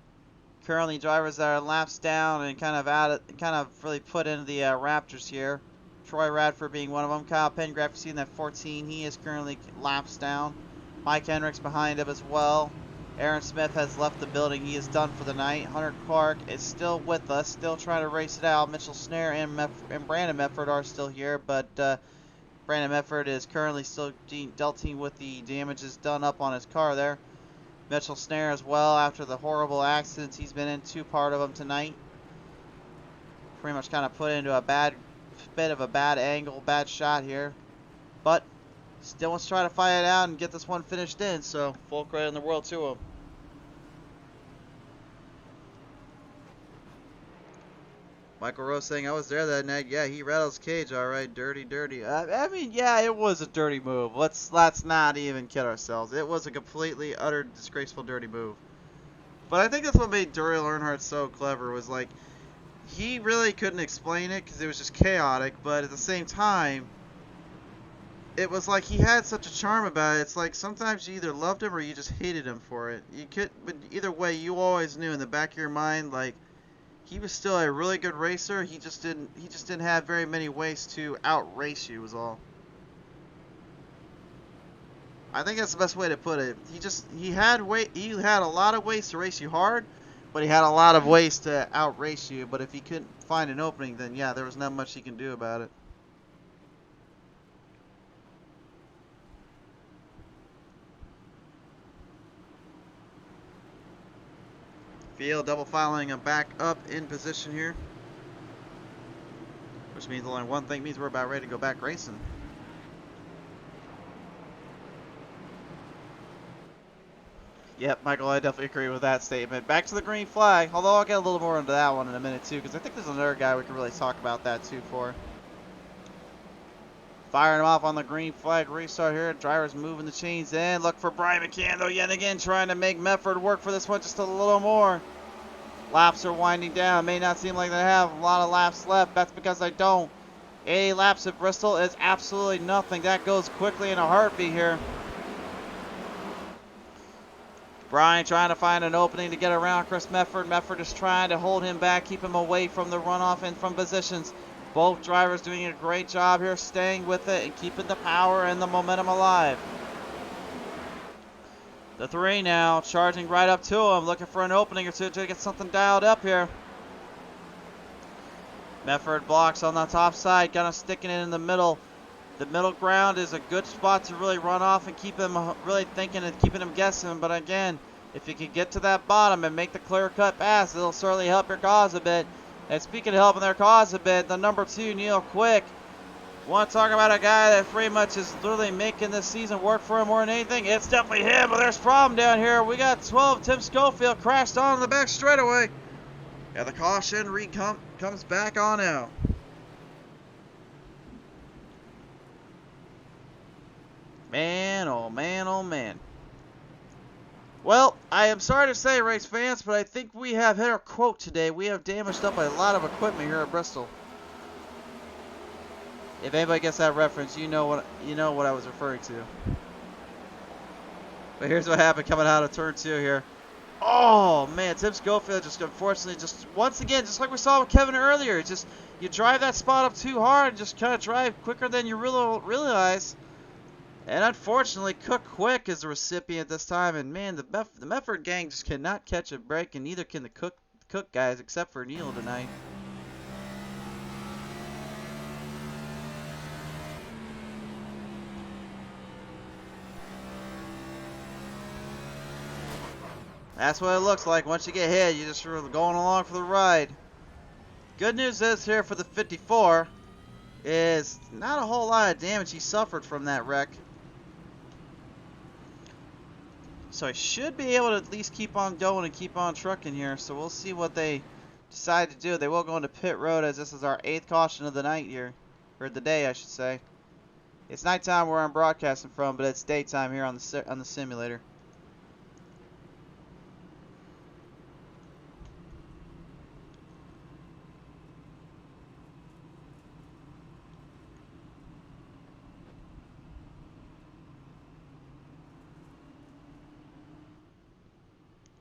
Speaker 2: currently drivers that are laps down and kind of really put into the Raptors here. Troy Radford being one of them. Kyle Pengraff, you see in that 14, he is currently laps down. Mike Hendricks behind him as well. Aaron Smith has left the building. He is done for the night. Hunter Clark is still with us, still trying to race it out. Mitchell Snare and Brandon Medford are still here, but Brandon Medford is currently still dealing with the damages done up on his car there. Mitchell Snare as well, after the horrible accidents he's been into, part of them tonight. Pretty much kind of put into a bit of a bad angle, bad shot here. But still wants to try to fight it out and get this one finished in, so full credit in the world to him. Michael Rose saying, I was there that night. Yeah, he rattled his cage, all right. Dirty, dirty. I mean, yeah, it was a dirty move. Let's not even kid ourselves. It was a completely, utter, disgraceful, dirty move. But I think that's what made Daryl Earnhardt so clever, was like, he really couldn't explain it because it was just chaotic, but at the same time, it was like he had such a charm about it. It's like sometimes you either loved him or you just hated him for it. You could, but either way, you always knew in the back of your mind, like, he was still a really good racer. He just didn't have very many ways to outrace you, was all. I think that's the best way to put it. He had a lot of ways to race you hard, but he had a lot of ways to outrace you. But if he couldn't find an opening, then yeah, there was not much he can do about it. Field double filing him back up in position here, which means only one thing means we're about ready to go back racing. Yep, Michael, I definitely agree with that statement. Back to the green flag, although I'll get a little more into that one in a minute too, because I think there's another guy we can really talk about that too for. Firing him off on the green flag restart here. Drivers moving the chains in. Look for Brian McCann though yet again, trying to make Medford work for this one just a little more. Laps are winding down. May not seem like they have a lot of laps left. That's because they don't. 80 laps at Bristol is absolutely nothing. That goes quickly in a heartbeat here. Brian trying to find an opening to get around Chris Medford. Medford is trying to hold him back, keep him away from the runoff and from positions. Both drivers doing a great job here, staying with it and keeping the power and the momentum alive. The three now, charging right up to him, looking for an opening or two to get something dialed up here. Medford blocks on the top side, kind of sticking it in the middle. The middle ground is a good spot to really run off and keep them really thinking and keeping them guessing. But again, if you can get to that bottom and make the clear-cut pass, it'll certainly help your cause a bit. And speaking of helping their cause a bit, the number 2, Neil Quick. Want to talk about a guy that pretty much is literally making this season work for him more than anything? It's definitely him, but there's a problem down here. We got 12. Tim Schofield crashed on the back straightaway. Yeah, the caution comes back on out. Man, oh man, oh man. Well, I am sorry to say, race fans, but I think we have hit our quote today. We have damaged up a lot of equipment here at Bristol. If anybody gets that reference, you know what I was referring to. But here's what happened coming out of turn 2 here. Oh man, Tim Schofield just unfortunately just once again, just like we saw with Kevin earlier, just you drive that spot up too hard and just kind of drive quicker than you realize. And unfortunately, Cook Quick is the recipient this time, and man, the Medford gang just cannot catch a break, and neither can the Cook guys, except for Neil tonight. That's what it looks like. Once you get hit, you're just sort of going along for the ride. Good news is here for the 54 is not a whole lot of damage he suffered from that wreck. So I should be able to at least keep on going and keep on trucking here. So we'll see what they decide to do. They will go into pit road as this is our 8th caution of the night here. Or the day, I should say. It's nighttime where I'm broadcasting from, but it's daytime here on the simulator.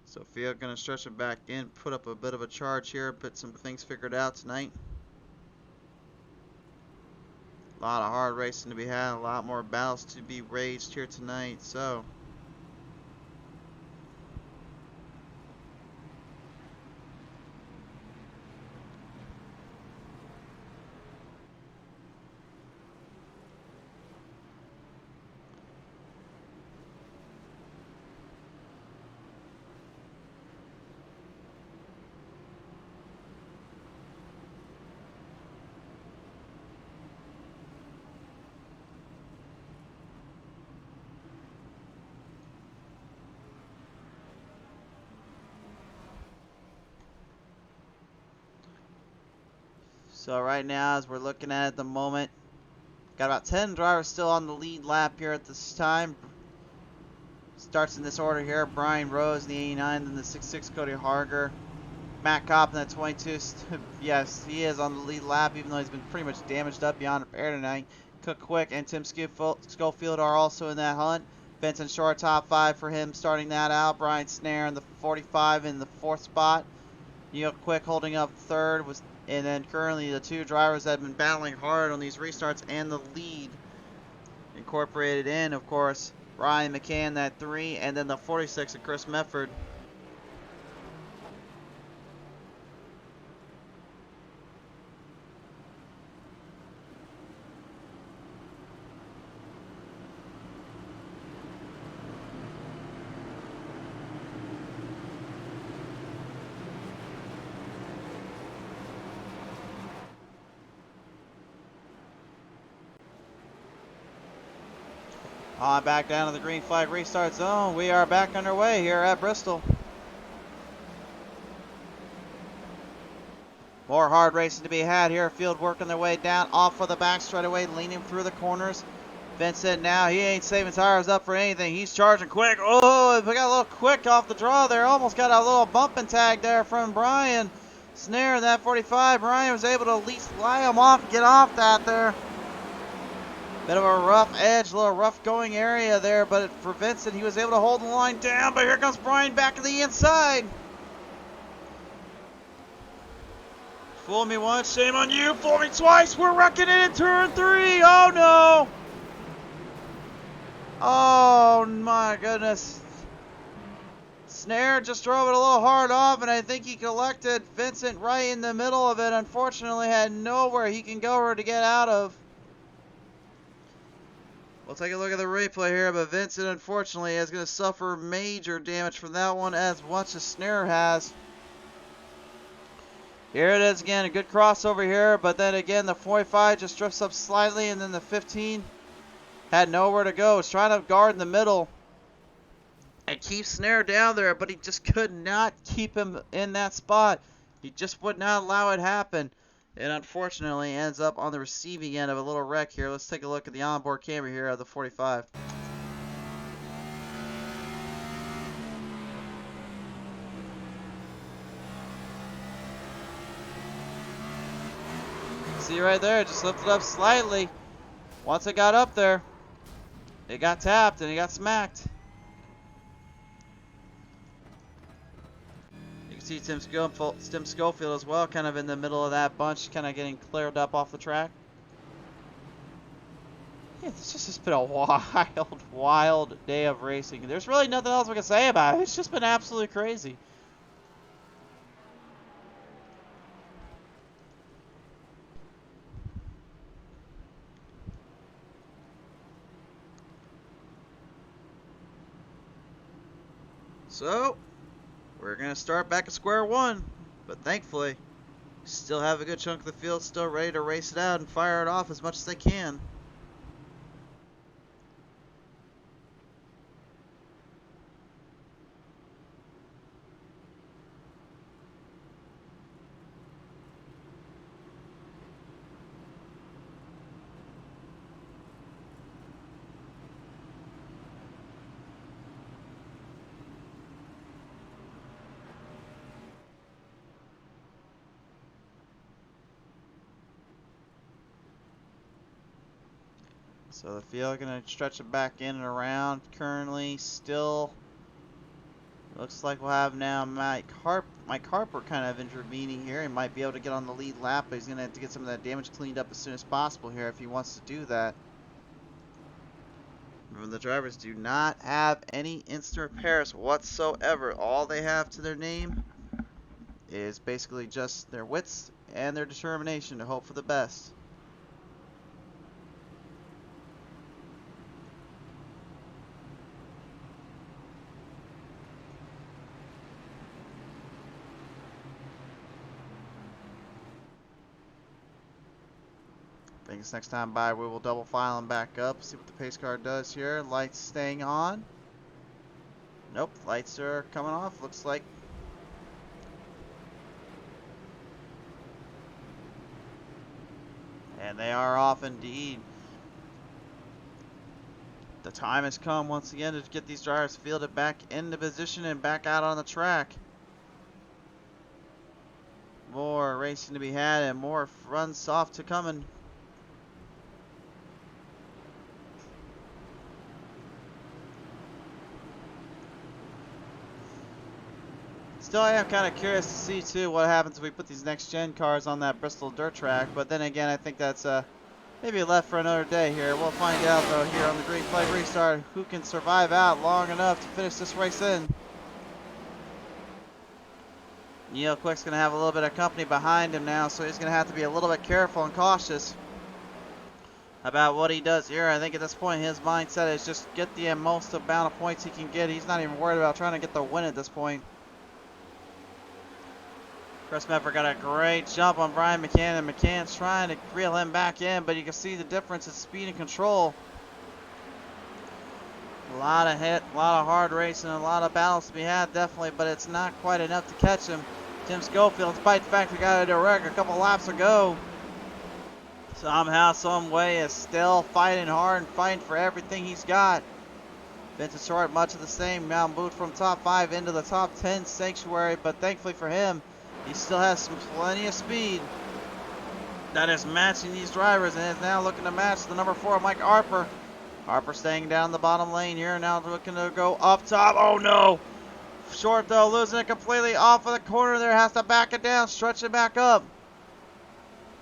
Speaker 2: So Field gonna stretch it back in, put up a bit of a charge here, put some things figured out tonight. A lot of hard racing to be had, a lot more battles to be raged here tonight. So So right now, as we're looking at the moment, got about 10 drivers still on the lead lap here at this time. Starts in this order here: Brian Rose, the 89, then the 66, Cody Harger, Matt Kopp in that 22. Yes, he is on the lead lap, even though he's been pretty much damaged up beyond repair tonight. Cook Quick and Tim Schofield are also in that hunt. Benson Short top 5 for him starting that out. Brian Snare in the 45 in the 4th spot. Neil Quick holding up 3rd, and then currently the 2 drivers that have been battling hard on these restarts and the lead incorporated in, of course, Ryan McCann that 3, and then the 46 of Chris Mefford. On back down to the green flag restart zone. We are back underway here at Bristol. More hard racing to be had here. Field working their way down off of the back straightaway, leaning through the corners. Vincent now, he ain't saving tires up for anything. He's charging quick. Oh, we got a little quick off the draw there. Almost got a little bumping tag there from Brian Snare in that 45. Brian was able to at least lie him off, get off that there. Bit of a rough edge, a little rough going area there, but for Vincent, he was able to hold the line down, but here comes Brian back to the inside. Fool me once, shame on you. Fool me twice, we're wrecking it in turn 3. Oh no. Oh my goodness. Snare just drove it a little hard off, and I think he collected Vincent right in the middle of it. Unfortunately, had nowhere he can go or to get out of. We'll take a look at the replay here, but Vincent, unfortunately, is going to suffer major damage from that one, as much as Snare has. Here it is again, a good crossover here, but then again, the 45 just drifts up slightly, and then the 15 had nowhere to go. Was trying to guard in the middle and keep Snare down there, but he just could not keep him in that spot. He just would not allow it happen. And unfortunately ends up on the receiving end of a little wreck here. Let's take a look at the onboard camera here of the 45. See right there, it just lifted up slightly. Once it got up there, it got tapped and it got smacked. See Tim Schofield as well, kind of in the middle of that bunch, kind of getting cleared up off the track. Yeah, it's just been a wild day of racing. There's really nothing else we can say about it. It's just been absolutely crazy. So, we're going to start back at square one, but thankfully, still have a good chunk of the field still ready to race it out and fire it off as much as they can. So the field going to stretch it back in and around. Currently, still looks like we'll have now Mike Harper kind of intervening here. He might be able to get on the lead lap, but he's going to have to get some of that damage cleaned up as soon as possible here if he wants to do that. Remember, the drivers do not have any instant repairs whatsoever. All they have to their name is basically just their wits and their determination to hope for the best. I think it's next time by we will double file them back up, see what the pace car does here. Lights staying on. Nope, lights are coming off, looks like. And they are off indeed. The time has come once again to get these drivers fielded back into position and back out on the track. More racing to be had and more runs off to coming. Still, I am kind of curious to see too what happens if we put these next gen cars on that Bristol dirt track. But then again, I think that's maybe left for another day here. We'll find out though here on the green flag restart who can survive out long enough to finish this race in. Neil Quick's going to have a little bit of company behind him now, so he's going to have to be a little bit careful and cautious about what he does here. I think at this point his mindset is just get the most amount of points he can get. He's not even worried about trying to get the win at this point. Chris Meffer got a great jump on Brian McCann, and McCann's trying to reel him back in, but you can see the difference in speed and control. A lot of hit, a lot of hard racing, a lot of battles to be had, definitely, but it's not quite enough to catch him. Tim Schofield, despite the fact we got into a wreck a couple laps ago, somehow, some way, is still fighting hard and fighting for everything he's got. Vincent Short, much of the same, now moved from top 5 into the top 10 sanctuary, but thankfully for him, he still has plenty of speed that is matching these drivers, and is now looking to match the number 4, Mike Harper. Harper staying down the bottom lane here, now looking to go up top. Oh no! Short though, losing it completely off of the corner there, has to back it down, stretch it back up.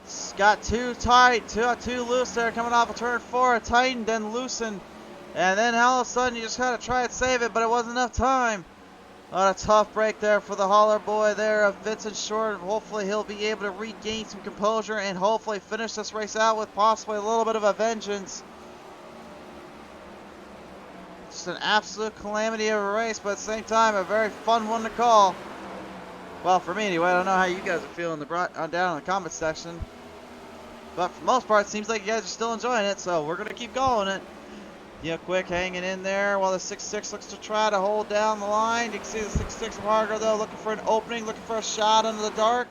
Speaker 2: It's got too tight, too loose there, coming off of turn 4, tightened, then loosened. And then all of a sudden you just gotta try and save it, but it wasn't enough time. What a tough break there for the hauler boy there of Vincent Short. Hopefully he'll be able to regain some composure and hopefully finish this race out with possibly a little bit of a vengeance. Just an absolute calamity of a race, but at the same time, a very fun one to call. Well, for me anyway. I don't know how you guys are feeling down in the comment section. But for the most part, it seems like you guys are still enjoying it, so we're going to keep going it. Yeah, Quick hanging in there while the 6.6 looks to try to hold down the line. You can see the 6.6 of Harger, though, looking for an opening, looking for a shot into the dark.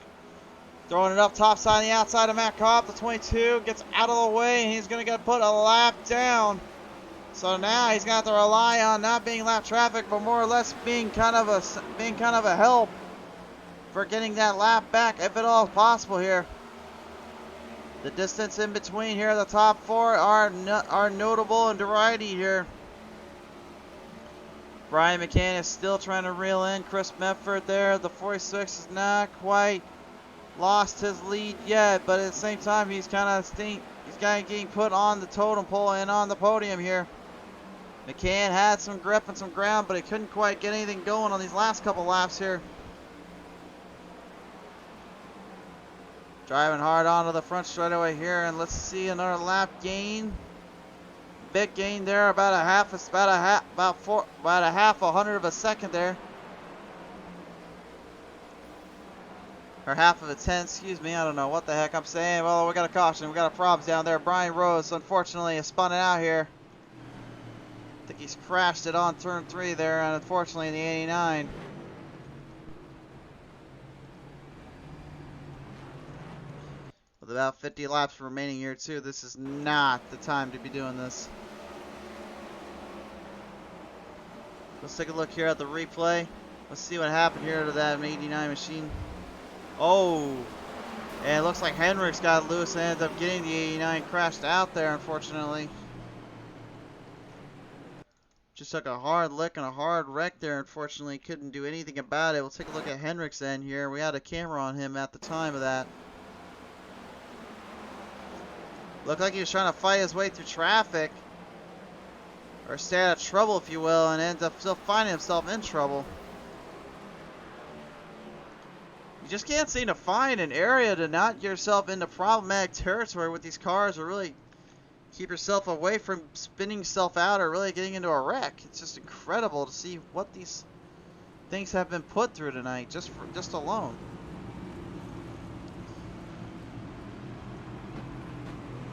Speaker 2: Throwing it up top side on the outside of Matt Kopp. The 22 gets out of the way, and he's going to get put a lap down. So now he's going to have to rely on not being lap traffic, but more or less being kind of a help for getting that lap back, if at all possible here. The distance in between here, the top 4 are notable and variety here. Brian McCann is still trying to reel in Chris Medford there. The 46 is not quite lost his lead yet, but at the same time, he's kind of getting put on the totem pole and on the podium here. McCann had some grip and some ground, but he couldn't quite get anything going on these last couple laps here. Driving hard onto the front straightaway here, and let's see another lap gain. Big gain there, about a half a hundred of a second there, or half of a tenth. Excuse me, I don't know what the heck I'm saying. Well, we got a caution, we got a probs down there. Brian Rose, unfortunately, has spun it out here. I think he's crashed it on turn 3 there, and unfortunately in the 89. With about 50 laps remaining here too, this is not the time to be doing this. Let's take a look here at the replay. Let's see what happened here to that 89 machine. Oh, and it looks like Hendricks got loose and ended up getting the 89, crashed out there, unfortunately. Just took a hard lick and a hard wreck there, unfortunately. Couldn't do anything about it. We'll take a look at Hendricks then here. We had a camera on him at the time of that. Looked like he was trying to fight his way through traffic, or stay out of trouble, if you will, and ends up still finding himself in trouble. You just can't seem to find an area to not get yourself into problematic territory with these cars, or really keep yourself away from spinning yourself out or really getting into a wreck. It's just incredible to see what these things have been put through tonight, just alone.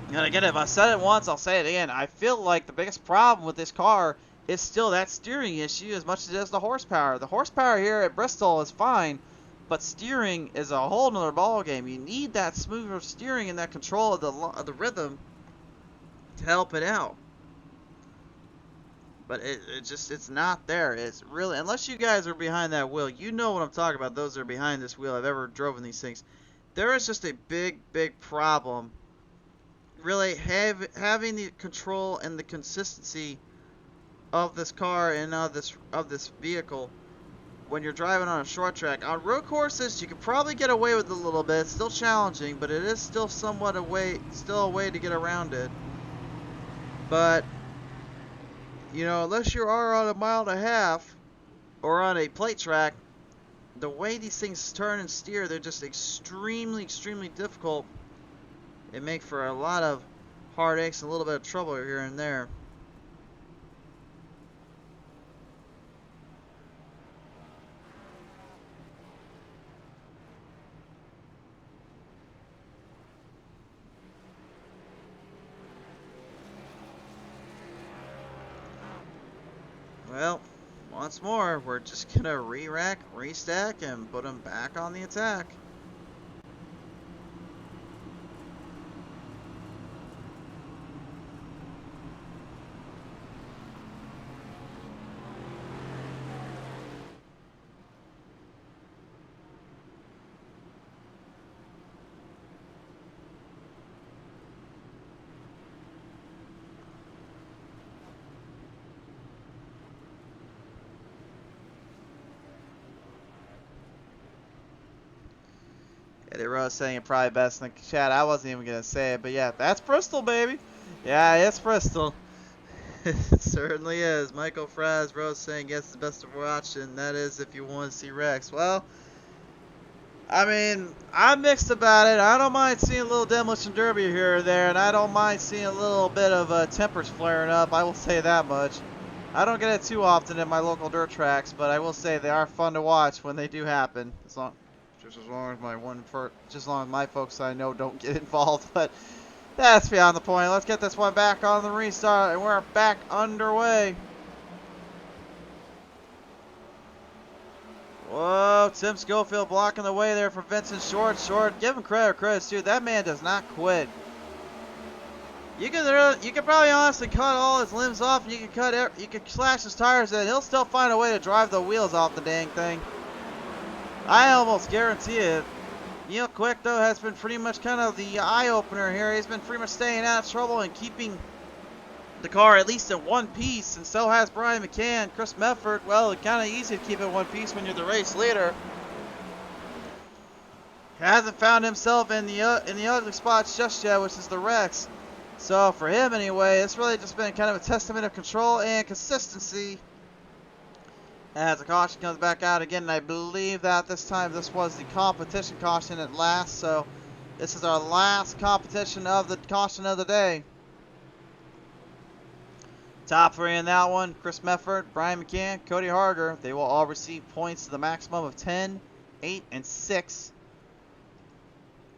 Speaker 2: And again, if I said it once, I'll say it again. I feel like the biggest problem with this car is still that steering issue as much as it is the horsepower. The horsepower here at Bristol is fine, but steering is a whole nother ball game. You need that smoother steering and that control of the rhythm to help it out. But it's not there. It's really, unless you guys are behind that wheel, you know what I'm talking about. Those that are behind this wheel, I've ever driven these things. There is just a big problem. Really having the control and the consistency of this car and of this vehicle when you're driving on a short track. On road courses, you could probably get away with it a little bit. It's still challenging, but it is still somewhat still a way to get around it. But unless you are on a mile and a half or on a plate track, the way these things turn and steer, they're just extremely difficult. It makes for a lot of heartaches and a little bit of trouble here and there. Well, once more, we're just gonna re-rack, restack, and put them back on the attack. Yeah, they were saying it probably best in the chat. I wasn't even gonna say it, but yeah, that's Bristol, baby. Yeah, it's Bristol. It certainly is. Michael Fraz Rose saying yes, it's the best to watch, and that is if you want to see Rex. Well, I mean, I'm mixed about it. I don't mind seeing a little demolition derby here or there, and I don't mind seeing a little bit of tempers flaring up. I will say that much. I don't get it too often at my local dirt tracks, but I will say they are fun to watch when they do happen. Just as long as my folks I know don't get involved. But that's beyond the point. Let's get this one back on the restart, and we're back underway. Whoa, Tim Schofield blocking the way there for Vincent Short. Give him credit, dude. That man does not quit. You can probably honestly cut all his limbs off, and you can slash his tires, and he'll still find a way to drive the wheels off the dang thing. I almost guarantee it. Neil Quick, though, has been pretty much kind of the eye-opener here. He's been pretty much staying out of trouble and keeping the car at least in one piece, and so has Brian McCann. Chris Mefford, well, it's kind of easy to keep it in one piece when you're the race leader. He hasn't found himself in the ugly spots just yet, which is the wrecks. So for him anyway, it's really just been kind of a testament of control and consistency. As the caution comes back out again, and I believe that this time this was the competition caution at last. So this is our last competition of the caution of the day. Top three in that one: Chris Mefford, Brian McCann, Cody Harger. They will all receive points to the maximum of 10, 8, and 6.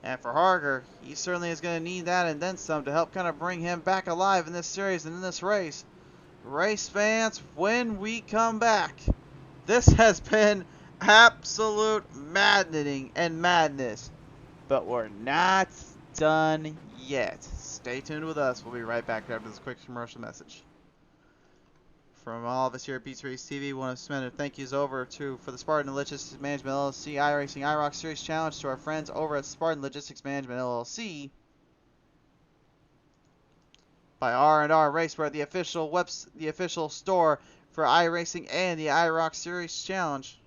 Speaker 2: And for Harger, he certainly is going to need that and then some to help kind of bring him back alive in this series and in this race. Race fans, when we come back, this has been absolute maddening and madness. But we're not done yet. Stay tuned with us. We'll be right back after this quick commercial message. From all of us here at PTM Racing TV, we want to send a thank yous over for the Spartan Logistics Management LLC iRacing IROC Series Challenge to our friends over at Spartan Logistics Management LLC by R&R Racewear, the official store for iRacing and the IROC Series Challenge.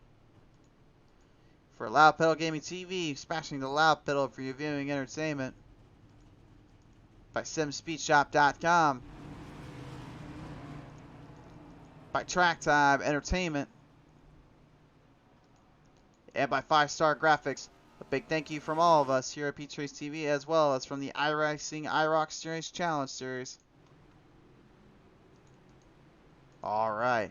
Speaker 2: For Loud Pedal Gaming TV, smashing the loud pedal for your viewing entertainment by SimSpeedShop.com. By Track Time Entertainment, and by 5-Star Graphics. A big thank you from all of us here at PTM Racing TV, as well as from the iRacing IROC Series Challenge Series. Alright,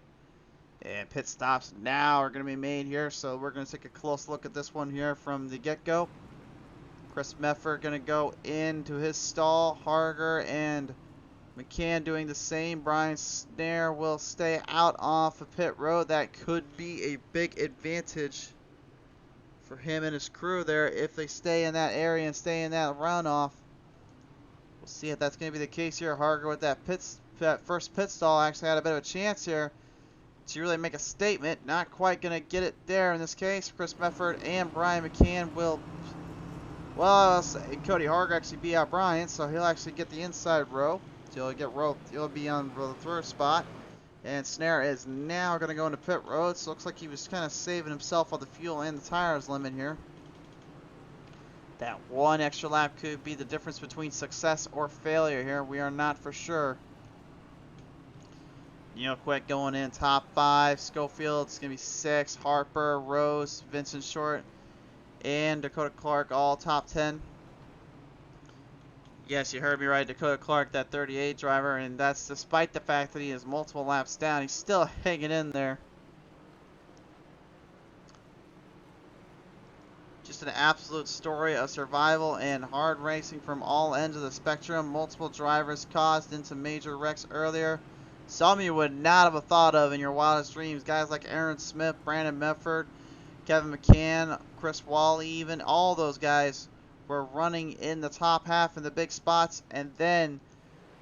Speaker 2: and pit stops now are going to be made here, so we're going to take a close look at this one here from the get-go. Chris Mefford going to go into his stall. Harger and McCann doing the same. Brian Snare will stay out off of pit road. That could be a big advantage for him and his crew there if they stay in that area and stay in that runoff. We'll see if that's going to be the case here. Harger with that first pit stall actually had a bit of a chance here to really make a statement. Not quite going to get it there in this case. Chris Mefford and Brian McCann will, well, Cody Harger actually beat out Brian, so he'll actually get the inside row. So he'll be on the third spot. And Snare is now going to go into pit road. So it looks like he was kind of saving himself on the fuel and the tires limit here. That one extra lap could be the difference between success or failure here. We are not for sure. Neil Quick going in top 5. Schofield's going to be 6. Harper, Rose, Vincent Short, and Dakota Clark all top 10. Yes, you heard me right. Dakota Clark, that 38 driver, and that's despite the fact that he is multiple laps down. He's still hanging in there. Just an absolute story of survival and hard racing from all ends of the spectrum. Multiple drivers caused into major wrecks earlier. Some you would not have thought of in your wildest dreams. Guys like Aaron Smith, Brandon Mefford, Kevin McCann, Chris Wally, even all those guys were running in the top half in the big spots, and then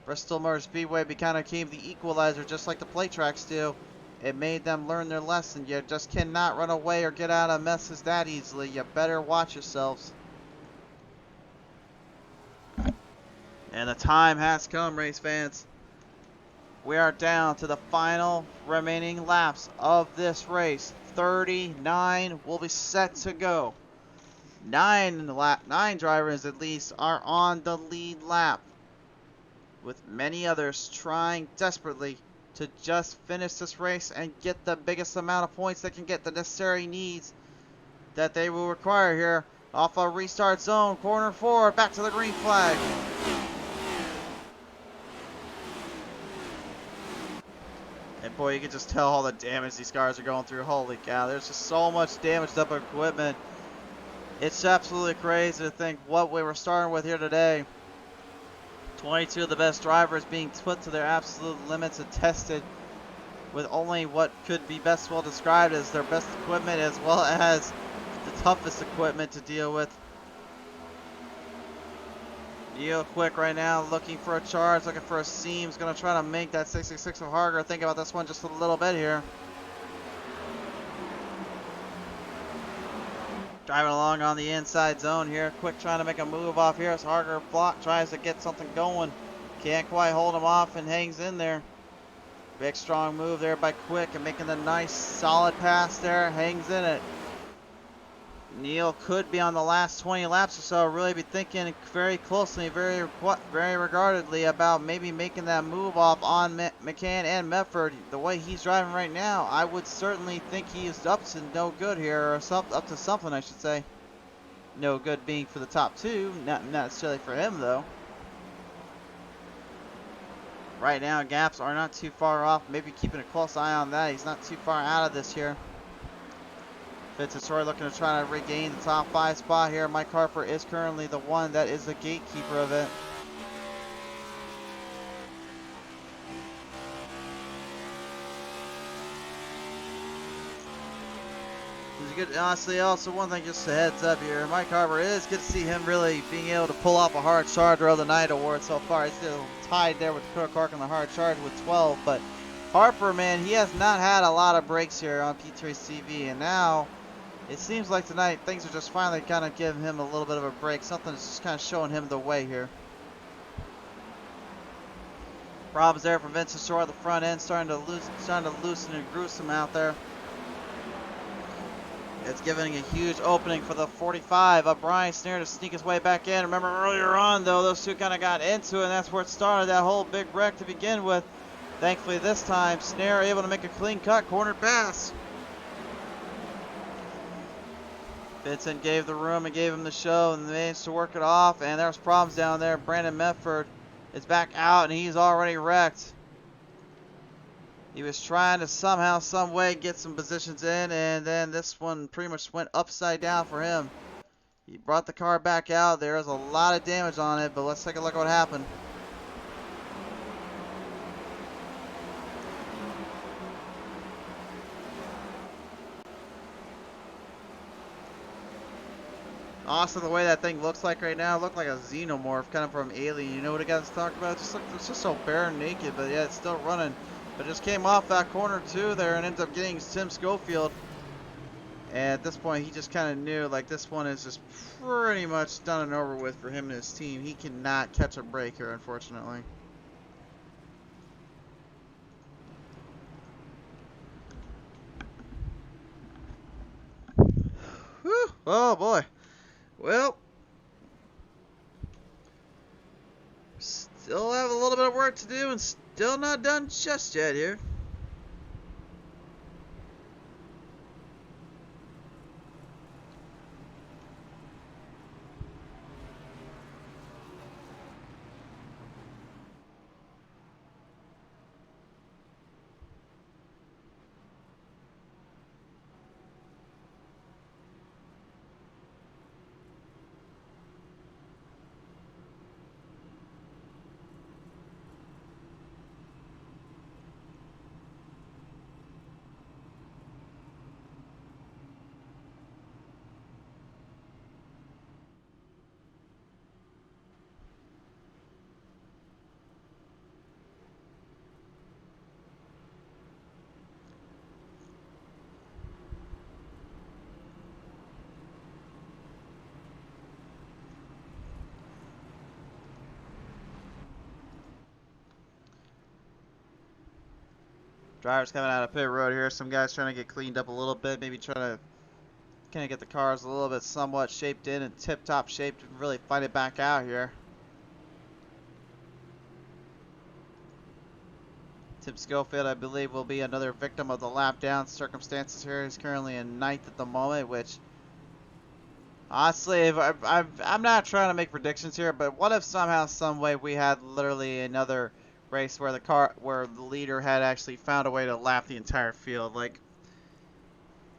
Speaker 2: Bristol Motor Speedway kind of became the equalizer, just like the plate tracks do. It made them learn their lesson. You just cannot run away or get out of messes that easily. You better watch yourselves. And the time has come, race fans. We are down to the final remaining laps of this race. 39 will be set to go. 9 drivers at least are on the lead lap, with many others trying desperately to just finish this race and get the biggest amount of points they can get, the necessary needs that they will require here. Off a restart zone, corner 4, back to the green flag. And boy, you can just tell all the damage these cars are going through. Holy cow, there's just so much damaged up equipment. It's absolutely crazy to think what we were starting with here today. 22 of the best drivers being put to their absolute limits and tested with only what could be best well described as their best equipment, as well as the toughest equipment to deal with. Neil Quick right now looking for a charge, looking for a seam. He's going to try to make that 66 of Harger. Think about this one just a little bit here. Driving along on the inside zone here. Quick trying to make a move off here as Harger tries to get something going. Can't quite hold him off and hangs in there. Big strong move there by Quick and making the nice solid pass there. Hangs in it. Neil could be on the last 20 laps or so. Really be thinking very closely, very regardedly about maybe making that move off on McCann and Mefford. The way he's driving right now, I would certainly think he is up to no good here, or up to something, I should say. No good being for the top 2, not necessarily for him though. Right now, gaps are not too far off. Maybe keeping a close eye on that. He's not too far out of this here. Vincent Short looking to try to regain the top 5 spot here. Mike Harper is currently the one that is the gatekeeper of it. Good, honestly, also one thing, just a heads up here. Mike Harper, is good to see him really being able to pull off a hard charger of the night award so far. He's still tied there with Dakota Clark on the hard charge with 12, but Harper, man, he has not had a lot of breaks here on PTM Racing TV, and now it seems like tonight things are just finally kind of giving him a little bit of a break. Something that's just kind of showing him the way here. Problems there for Vincent Short at the front end, starting to loosen and gruesome out there. It's giving a huge opening for the 45 of Brian Snare to sneak his way back in. Remember earlier on, though, those two kind of got into it, and that's where it started, that whole big wreck to begin with. Thankfully, this time, Snare able to make a clean cut, corner pass. Vincent gave the room and gave him the show, and managed to work it off, and there's problems down there. Brandon Mefford is back out, and he's already wrecked. He was trying to somehow, some way get some positions in, and then this one pretty much went upside down for him. He brought the car back out. There is a lot of damage on it, but let's take a look at what happened. Awesome the way that thing looks like right now. It looked like a xenomorph, kind of from Alien. You know what I guys talked about? It's just so bare and naked, but yeah, it's still running. But just came off that corner too there and ended up getting Tim Schofield. And at this point, he just kind of knew, like, this one is just pretty much done and over with for him and his team. He cannot catch a break here, unfortunately. Whew. Oh boy. Well, still have a little bit of work to do and still not done just yet here. Drivers coming out of pit road here. Some guys trying to get cleaned up a little bit. Maybe trying to kind of get the cars a little bit somewhat shaped in and tip-top shaped to really fight it back out here. Tim Schofield, I believe, will be another victim of the lap down circumstances here. He's currently in ninth at the moment, which honestly, I'm not trying to make predictions here, but what if somehow, some way, we had literally another race where the leader had actually found a way to lap the entire field? Like,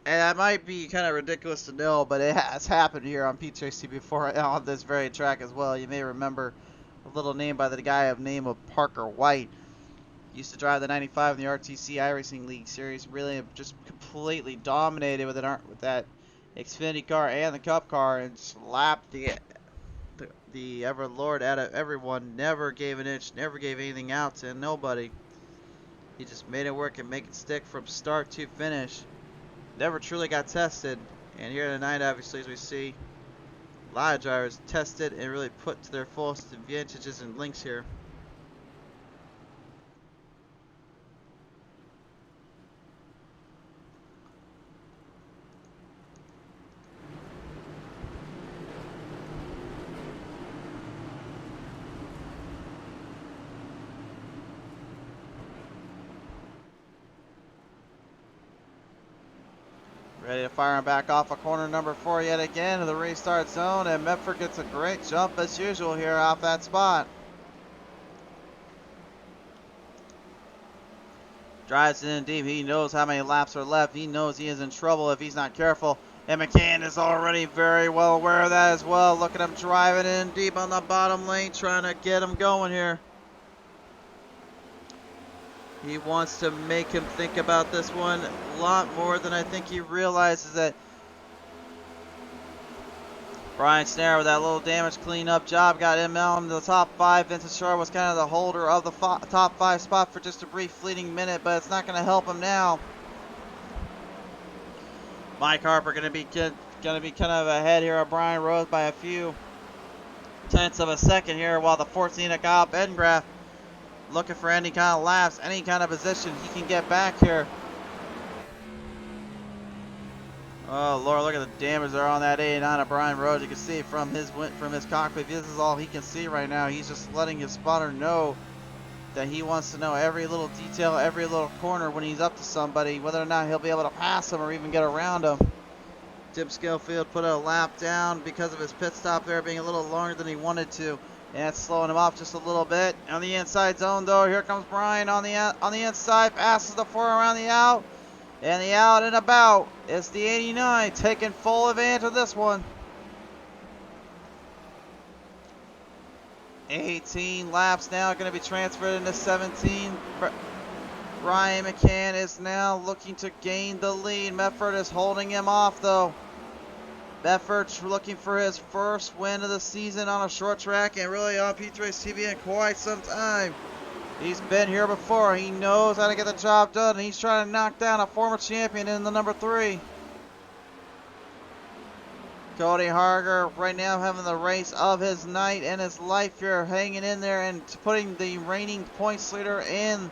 Speaker 2: and that might be kind of ridiculous to know, but it has happened here on Pete's Race TV before on this very track as well. You may remember a little name by the guy of name of Parker White. Used to drive the 95 in the RTC iRacing League Series. Really just completely dominated with that Xfinity car and the Cup car, and slapped the ever Lord out of everyone. Never gave an inch, never gave anything out to nobody. He just made it work and make it stick from start to finish. Never truly got tested. And here tonight, obviously, as we see, a lot of drivers tested and really put to their fullest advantages and links here. Ready to fire him back off of corner number 4 yet again to the restart zone, and Medford gets a great jump as usual here off that spot. Drives in deep. He knows how many laps are left. He knows he is in trouble if he's not careful. And McCann is already very well aware of that as well. Look at him driving in deep on the bottom lane, trying to get him going here. He wants to make him think about this one a lot more than I think he realizes. That Brian Snare with that little damage cleanup job got him out in the top 5. Vincent Shore was kind of the holder of the top 5 spot for just a brief fleeting minute, but it's not going to help him now. Mike Harper going to be kind of ahead here of Brian Rose by a few tenths of a second here, while the 14 of Kyle Bengraff looking for any kind of laps, any kind of position he can get back here. Oh Lord, look at the damage there on that 89 of Brian Rhodes. You can see from his cockpit, this is all he can see right now. He's just letting his spotter know that he wants to know every little detail, every little corner when he's up to somebody, whether or not he'll be able to pass him or even get around him. Tim Schofield put a lap down because of his pit stop there being a little longer than he wanted to. And it's slowing him off just a little bit. On the inside zone, though, here comes Brian on the inside. Passes the 4 around the out. And the out and about. It's the 89 taking full advantage of this one. 18 laps now going to be transferred into 17. Ryan McCann is now looking to gain the lead. Medford is holding him off, though. Bedford's looking for his first win of the season on a short track and really on P3 Race TV in quite some time. He's been here before. He knows how to get the job done, and he's trying to knock down a former champion in the number 3. Cody Harger right now having the race of his night and his life here, hanging in there and putting the reigning points leader in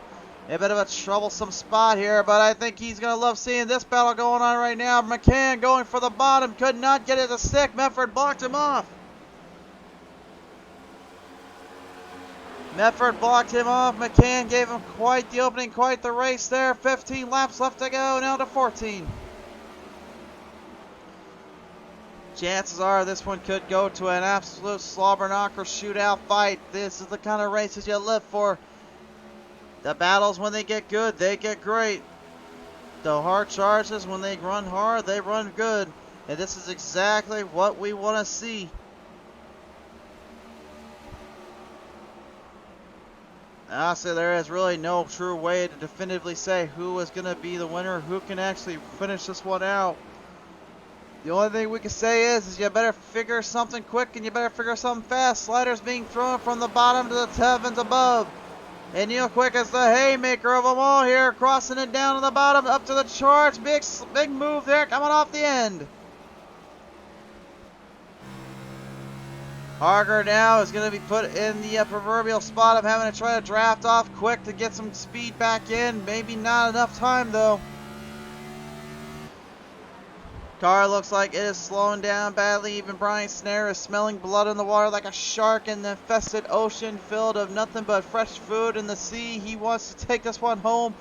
Speaker 2: a bit of a troublesome spot here, but I think he's going to love seeing this battle going on right now. McCann going for the bottom, could not get it to stick. Medford blocked him off. Medford blocked him off. McCann gave him quite the opening, quite the race there. 15 laps left to go, now to 14. Chances are this one could go to an absolute slobber knocker shootout fight. This is the kind of races you live for. The battles, when they get good, they get great. The hard charges, when they run hard, they run good. And this is exactly what we want to see. Honestly, there is really no true way to definitively say who is going to be the winner, who can actually finish this one out. The only thing we can say is you better figure something quick and you better figure something fast. Sliders being thrown from the bottom to the heavens above. And Neil Quick is the haymaker of them all here, crossing it down to the bottom, up to the charge. Big move there, coming off the end. Harger now is going to be put in the proverbial spot of having to try to draft off quick to get some speed back in. Maybe not enough time though. Car looks like it is slowing down badly. Even Brian Snare is smelling blood in the water like a shark in the infested ocean filled of nothing but fresh food in the sea. He wants to take this one home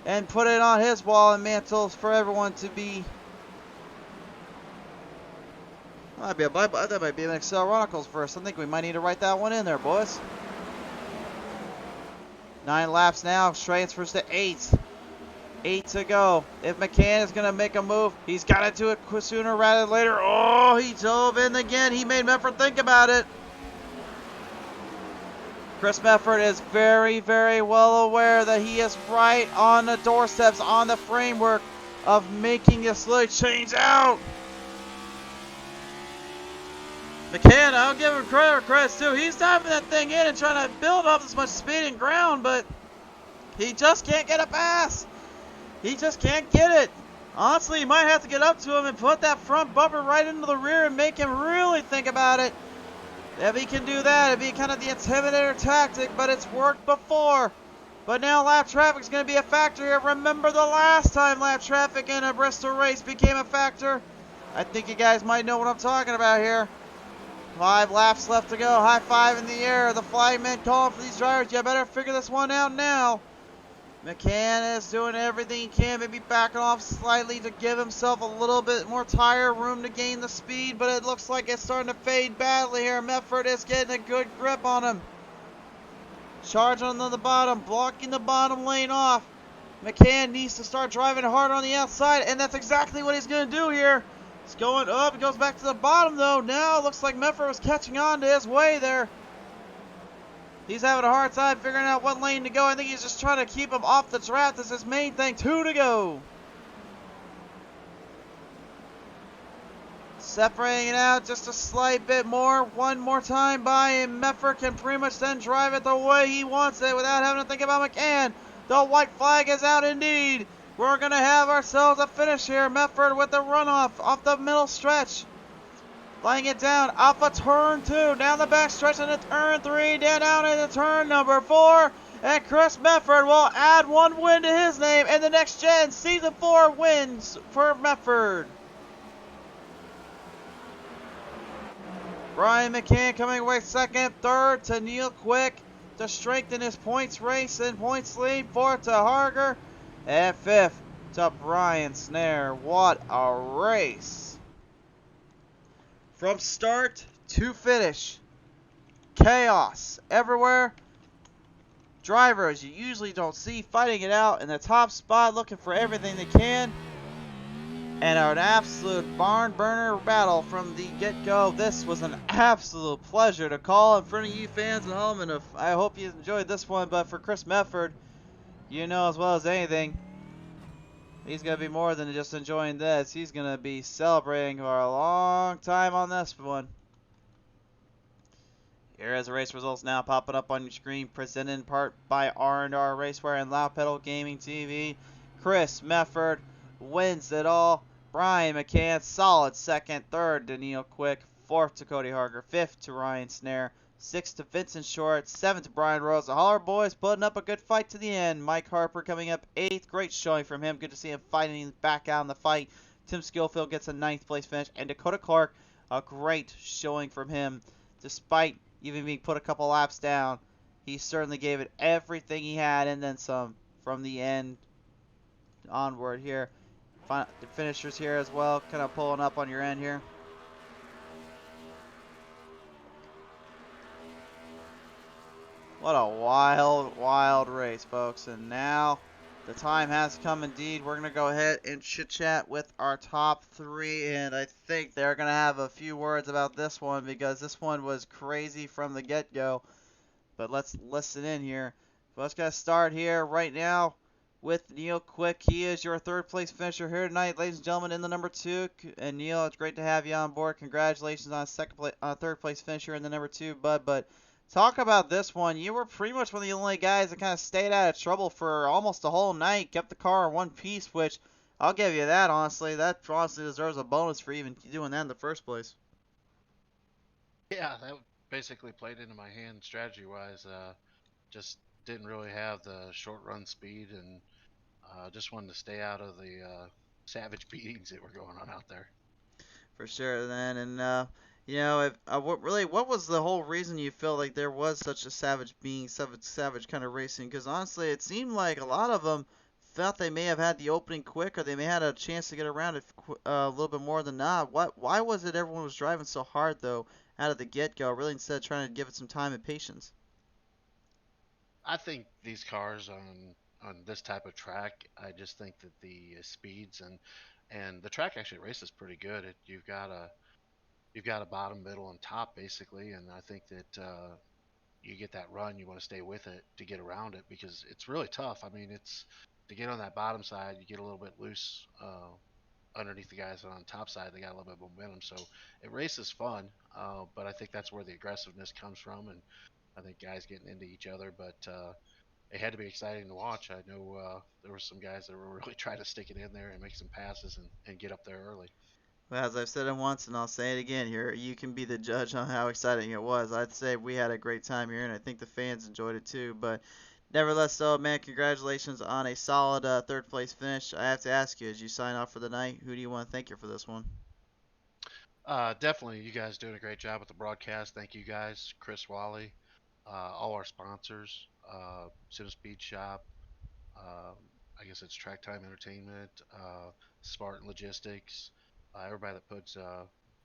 Speaker 2: and put it on his wall and mantle for everyone to be. Might be a Bible. That might be an Excel Chronicles verse. I think we might need to write that one in there, boys. 9 laps now. Transfers to 8. 8 to go. If McCann is going to make a move, he's got to do it sooner rather than later. Oh, he dove in again. He made Medford think about it. Chris Medford is very, very well aware that he is right on the doorsteps, on the framework of making this little change out. McCann, I'll give him credit too. He's diving that thing in and trying to build up as much speed and ground, but he just can't get a pass. He just can't get it. Honestly, you might have to get up to him and put that front bumper right into the rear and make him really think about it. If he can do that, it'd be kind of the intimidator tactic, but it's worked before. But now lap traffic is going to be a factor here. Remember the last time lap traffic in a Bristol race became a factor? I think you guys might know what I'm talking about here. 5 laps left to go. High five in the air. The flagman calling for these drivers. You better figure this one out now. McCann is doing everything he can, maybe backing off slightly to give himself a little bit more tire room to gain the speed, but it looks like it's starting to fade badly here. Medford is getting a good grip on him. Charging on the bottom, blocking the bottom lane off. McCann needs to start driving harder on the outside, and that's exactly what he's going to do here. It's going up, it goes back to the bottom though. Now it looks like Medford was catching on to his way there. He's having a hard time figuring out what lane to go. I think he's just trying to keep him off the draft. That's his main thing. 2 to go. Separating it out just a slight bit more. One more time by, and Medford can pretty much then drive it the way he wants it without having to think about McCann. The white flag is out indeed. We're going to have ourselves a finish here. Medford with the runoff off the middle stretch. Laying it down off of turn 2, down the back stretch into turn 3, down into turn number 4, and Chris Medford will add 1 win to his name, and the next gen season 4 wins for Medford. Brian McCann coming away second, third to Neil Quick to strengthen his points race and points lead, 4th to Harger, and 5th to Brian Snare. What a race! From start to finish, chaos everywhere. Drivers you usually don't see fighting it out in the top spot, looking for everything they can. And an absolute barn burner battle from the get-go. This was an absolute pleasure to call in front of you fans at home, and I hope you enjoyed this one. But for Chris Medford, you know as well as anything, He's going to be more than just enjoying this. He's going to be celebrating for a long time on this one. Here is the race results now popping up on your screen, presented in part by R&R Racewear and Loud Pedal Gaming TV. Chris Mefford wins it all. Brian McCann, solid second. Third to Neil Quick. Fourth to Cody Harger. Fifth to Ryan Snare. Sixth to Vincent Short. Seventh to Brian Rose. The Holler Boys putting up a good fight to the end. Mike Harper coming up eighth. Great showing from him. Good to see him fighting back out in the fight. Tim Schofield gets a ninth place finish. And Dakota Clark, a great showing from him. Despite even being put a couple laps down, he certainly gave it everything he had and then some from the end onward here. The finishers here as well, kind of pulling up on your end here. What a wild, wild race, folks. And now the time has come indeed. We're going to go ahead and chit-chat with our top three, and I think they're going to have a few words about this one because this one was crazy from the get-go. But let's listen in here. So let's get start here right now with Neil Quick. He is your third place finisher here tonight, ladies and gentlemen, in the number 2. And Neil, it's great to have you on board. Congratulations on third place finisher in the number 2, bud. But talk about this one. You were pretty much one of the only guys that kind of stayed out of trouble for almost the whole night. Kept the car in one piece, which I'll give you that, honestly. That honestly deserves a bonus for even doing that in the first place.
Speaker 3: Yeah, that basically played into my hand strategy-wise. Just didn't really have the short run speed, and just wanted to stay out of the savage beatings that were going on out there.
Speaker 2: For sure, then. And you know, if, what was the whole reason you felt like there was such a savage kind of racing? Because honestly, it seemed like a lot of them felt they may have had the opening quick, or they may have had a chance to get around it a little bit more than not. Why was it everyone was driving so hard though out of the get-go, really, instead of trying to give it some time and patience?
Speaker 3: I think these cars on this type of track, I just think that the speeds and the track actually races pretty good. You've got a bottom, middle, and top basically, and I think that you get that run, you want to stay with it to get around it because it's really tough. I mean, it's to get on that bottom side, you get a little bit loose underneath the guys on the top side. They got a little bit of momentum, so it races fun. But I think that's where the aggressiveness comes from, and I think guys getting into each other. But it had to be exciting to watch. I know there were some guys that were really trying to stick it in there and make some passes and get up there early.
Speaker 2: Well, as I've said it once, and I'll say it again here, you can be the judge on how exciting it was. I'd say we had a great time here, and I think the fans enjoyed it too. But nevertheless, so man, congratulations on a solid third place finish. I have to ask you, as you sign off for the night, who do you want to thank you for this one?
Speaker 3: Definitely, you guys doing a great job with the broadcast. Thank you guys, Chris Wally, all our sponsors, Sim Speed Shop. Um, I guess it's Track Time Entertainment, Spartan Logistics, everybody that puts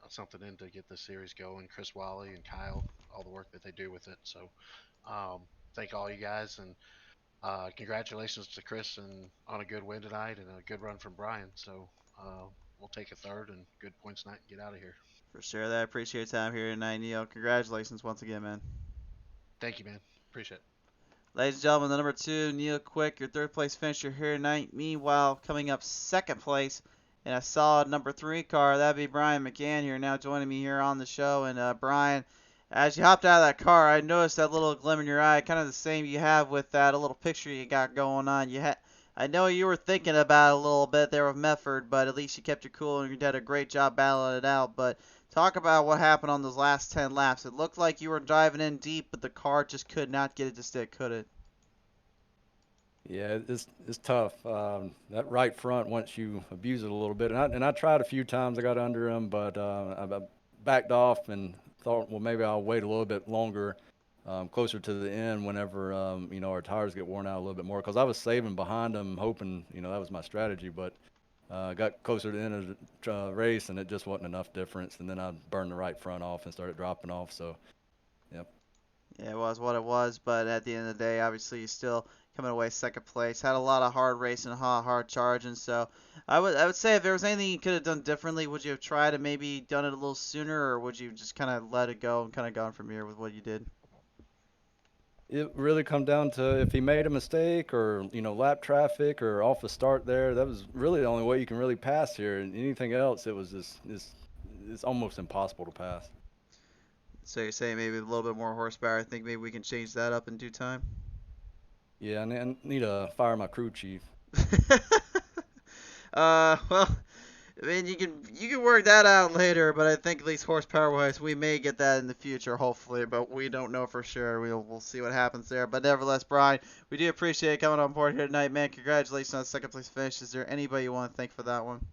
Speaker 3: something in to get this series going. Chris Wally and Kyle, all the work that they do with it. So, um, thank all you guys, and congratulations to Chris and on a good win tonight and a good run from Brian. So, we'll take a third and good points tonight and get out of here.
Speaker 2: For sure, that I appreciate your time here tonight, Neil. Congratulations once again, man.
Speaker 3: Thank you, man. Appreciate it.
Speaker 2: Ladies and gentlemen, the number 2, Neil Quick, your third place finisher here tonight. Meanwhile, coming up second place in a solid number 3 car, that'd be Brian McCann here now joining me here on the show. And Brian, as you hopped out of that car, I noticed that little glimmer in your eye, kind of the same you have with that little picture you got going on. I know you were thinking about it a little bit there with Mefford, but at least you kept your cool and you did a great job battling it out. But talk about what happened on those last 10 laps. It looked like you were driving in deep, but the car just could not get it to stick, could it?
Speaker 4: Yeah, it's tough. That right front, once you abuse it a little bit, and I tried a few times. I got under him, but I backed off and thought, well, maybe I'll wait a little bit longer, closer to the end, whenever our tires get worn out a little bit more. Because I was saving behind him, hoping that was my strategy. But got closer to the end of the race, and it just wasn't enough difference. And then I burned the right front off and started dropping off. So, yeah.
Speaker 2: Yeah, it was what it was, but at the end of the day, obviously, you still coming away second place. Had a lot of hard racing, hard charging. So I would say if there was anything you could have done differently, would you have tried to maybe done it a little sooner, or would you just kind of let it go and kind of gone from here with what you did?
Speaker 4: it really come down to if he made a mistake or, lap traffic or off the start there. That was really the only way you can really pass here. And anything else, it was just, it's almost impossible to pass.
Speaker 2: So you're saying maybe a little bit more horsepower. I think maybe we can change that up in due time.
Speaker 4: Yeah, and I need to fire my crew chief.
Speaker 2: Well, I mean, you can work that out later, but I think at least horsepower wise, we may get that in the future, hopefully, but we don't know for sure. We'll see what happens there. But nevertheless, Brian, we do appreciate coming on board here tonight, man. Congratulations on the second place finish. Is there anybody you want to thank for that one?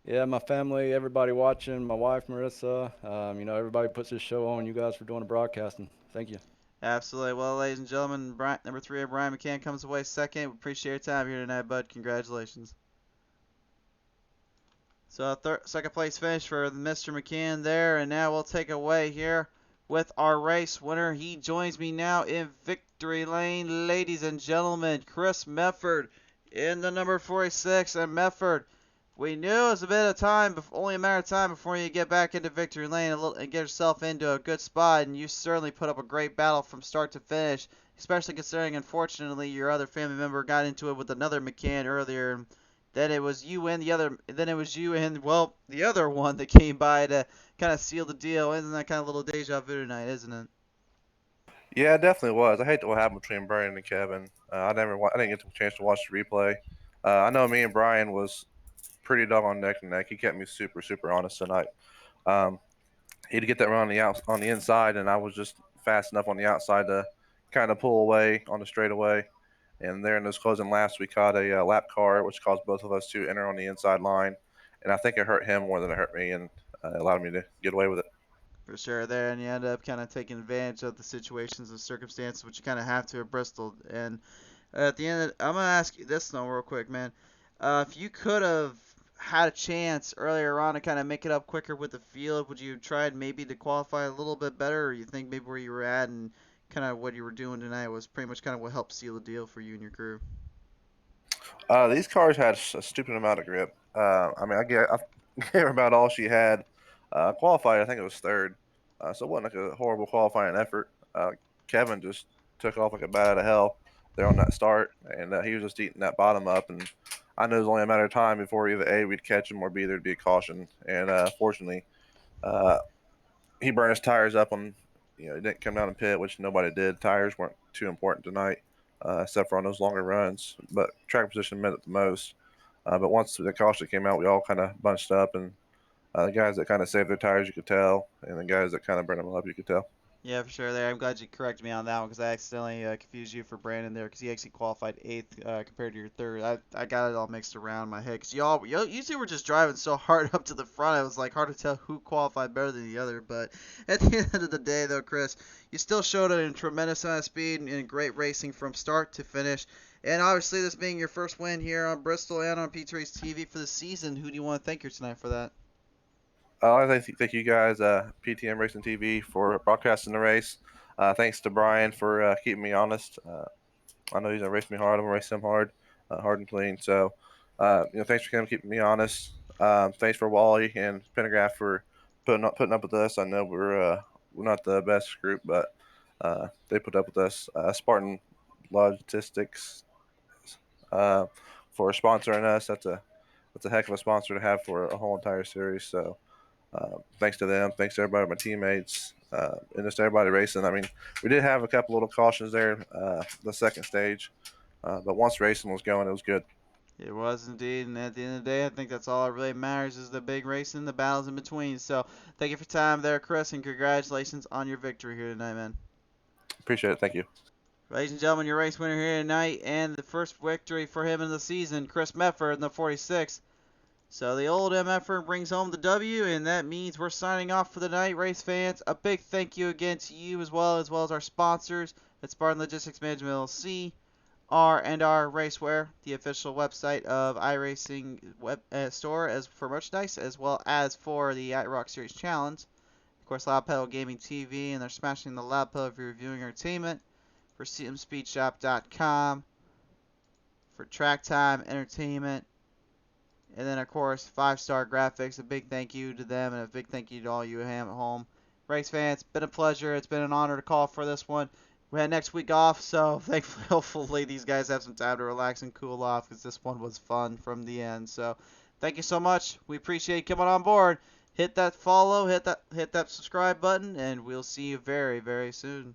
Speaker 4: Yeah, my family, everybody watching, my wife Marissa, everybody puts this show on. You guys for doing the broadcasting. Thank you.
Speaker 2: Absolutely. Well, ladies and gentlemen, number 3, Brian McCann comes away second. We appreciate your time here tonight, bud. Congratulations. So second place finish for Mr. McCann there, and now we'll take away here with our race winner. He joins me now in victory lane, ladies and gentlemen, Chris Mefford in the number 46. And Mefford, we knew it was a bit of time, only a matter of time before you get back into victory lane and get yourself into a good spot, and you certainly put up a great battle from start to finish, especially considering, unfortunately, your other family member got into it with another McCann earlier. Then it was you and the other one that came by to kind of seal the deal. Isn't that kind of a little deja vu tonight, isn't it?
Speaker 5: Yeah, it definitely was. I hate what happened between Brian and Kevin. I didn't get the chance to watch the replay. I know me and Brian was pretty doggone neck and neck. He kept me super, super honest tonight. Um, he'd get that run on the inside, and I was just fast enough on the outside to kind of pull away on the straightaway. And there in those closing laps, we caught a lap car, which caused both of us to enter on the inside line. And I think it hurt him more than it hurt me, and allowed me to get away with it.
Speaker 2: For sure there, and you end up kind of taking advantage of the situations and circumstances, which you kind of have to at Bristol. And at the end, I'm going to ask you this though real quick, man. If you could have had a chance earlier on to kind of make it up quicker with the field, would you try maybe to qualify a little bit better, or you think maybe where you were at and kind of what you were doing tonight was pretty much kind of what helped seal the deal for you and your crew?
Speaker 5: These cars had a stupid amount of grip. I gave her about all she had. Qualified, I think it was third. So it wasn't like a horrible qualifying effort. Kevin just took off like a bat out of hell there on that start, and he was just eating that bottom up. And I knew it was only a matter of time before either A, we'd catch him, or B, there'd be a caution. And fortunately, uh, he burned his tires up on, he didn't come down and pit, which nobody did. Tires weren't too important tonight, except for on those longer runs. But track position meant it the most. But once the caution came out, we all kind of bunched up, and the guys that kind of saved their tires, you could tell, and the guys that kind of burned them up, you could tell.
Speaker 2: Yeah, for sure. There, I'm glad you corrected me on that one because I accidentally confused you for Brandon there because he actually qualified 8th compared to your 3rd. I got it all mixed around in my head because y'all usually were just driving so hard up to the front. It was like hard to tell who qualified better than the other. But at the end of the day, though, Chris, you still showed a tremendous amount of speed and great racing from start to finish. And obviously, this being your first win here on Bristol and on PTM Racing TV for the season, who do you want to thank here tonight for that?
Speaker 5: I thank you guys, PTM Racing TV, for broadcasting the race. Thanks to Brian for keeping me honest. I know he's gonna race me hard. I'm gonna race him hard, hard and clean. So, thanks for him keeping me honest. Thanks for Wally and Pentagraph for putting up with us. I know we're not the best group, but they put up with us. Spartan Logistics for sponsoring us. That's a heck of a sponsor to have for a whole entire series. So. Thanks to them. Thanks to everybody, my teammates, and just everybody racing. I mean, we did have a couple little cautions there, the second stage, but once racing was going, it was good.
Speaker 2: It was indeed, and at the end of the day, I think that's all that really matters is the big racing and the battles in between. So, thank you for your time there, Chris, and congratulations on your victory here tonight, man.
Speaker 5: Appreciate it. Thank you.
Speaker 2: Ladies and gentlemen, your race winner here tonight, and the first victory for him in the season, Chris Mefford in the 46. So the old MFer brings home the W, and that means we're signing off for the night, race fans. A big thank you again to you as well as our sponsors at Spartan Logistics Management LLC, R&R Racewear, the official website of iRacing store as for merchandise, as well as for the IROC Series Challenge. Of course, Loud Pedal Gaming TV, and they're smashing the Loud Pedal for viewing entertainment. For cmspeedshop.com, for Track Time Entertainment. And then, of course, 5-Star Graphics. A big thank you to them, and a big thank you to all you at home. Race fans, it's been a pleasure. It's been an honor to call for this one. we had next week off, so thankfully, hopefully these guys have some time to relax and cool off because this one was fun from the end. So thank you so much. We appreciate you coming on board. Hit that follow, hit that subscribe button, and we'll see you very, very soon.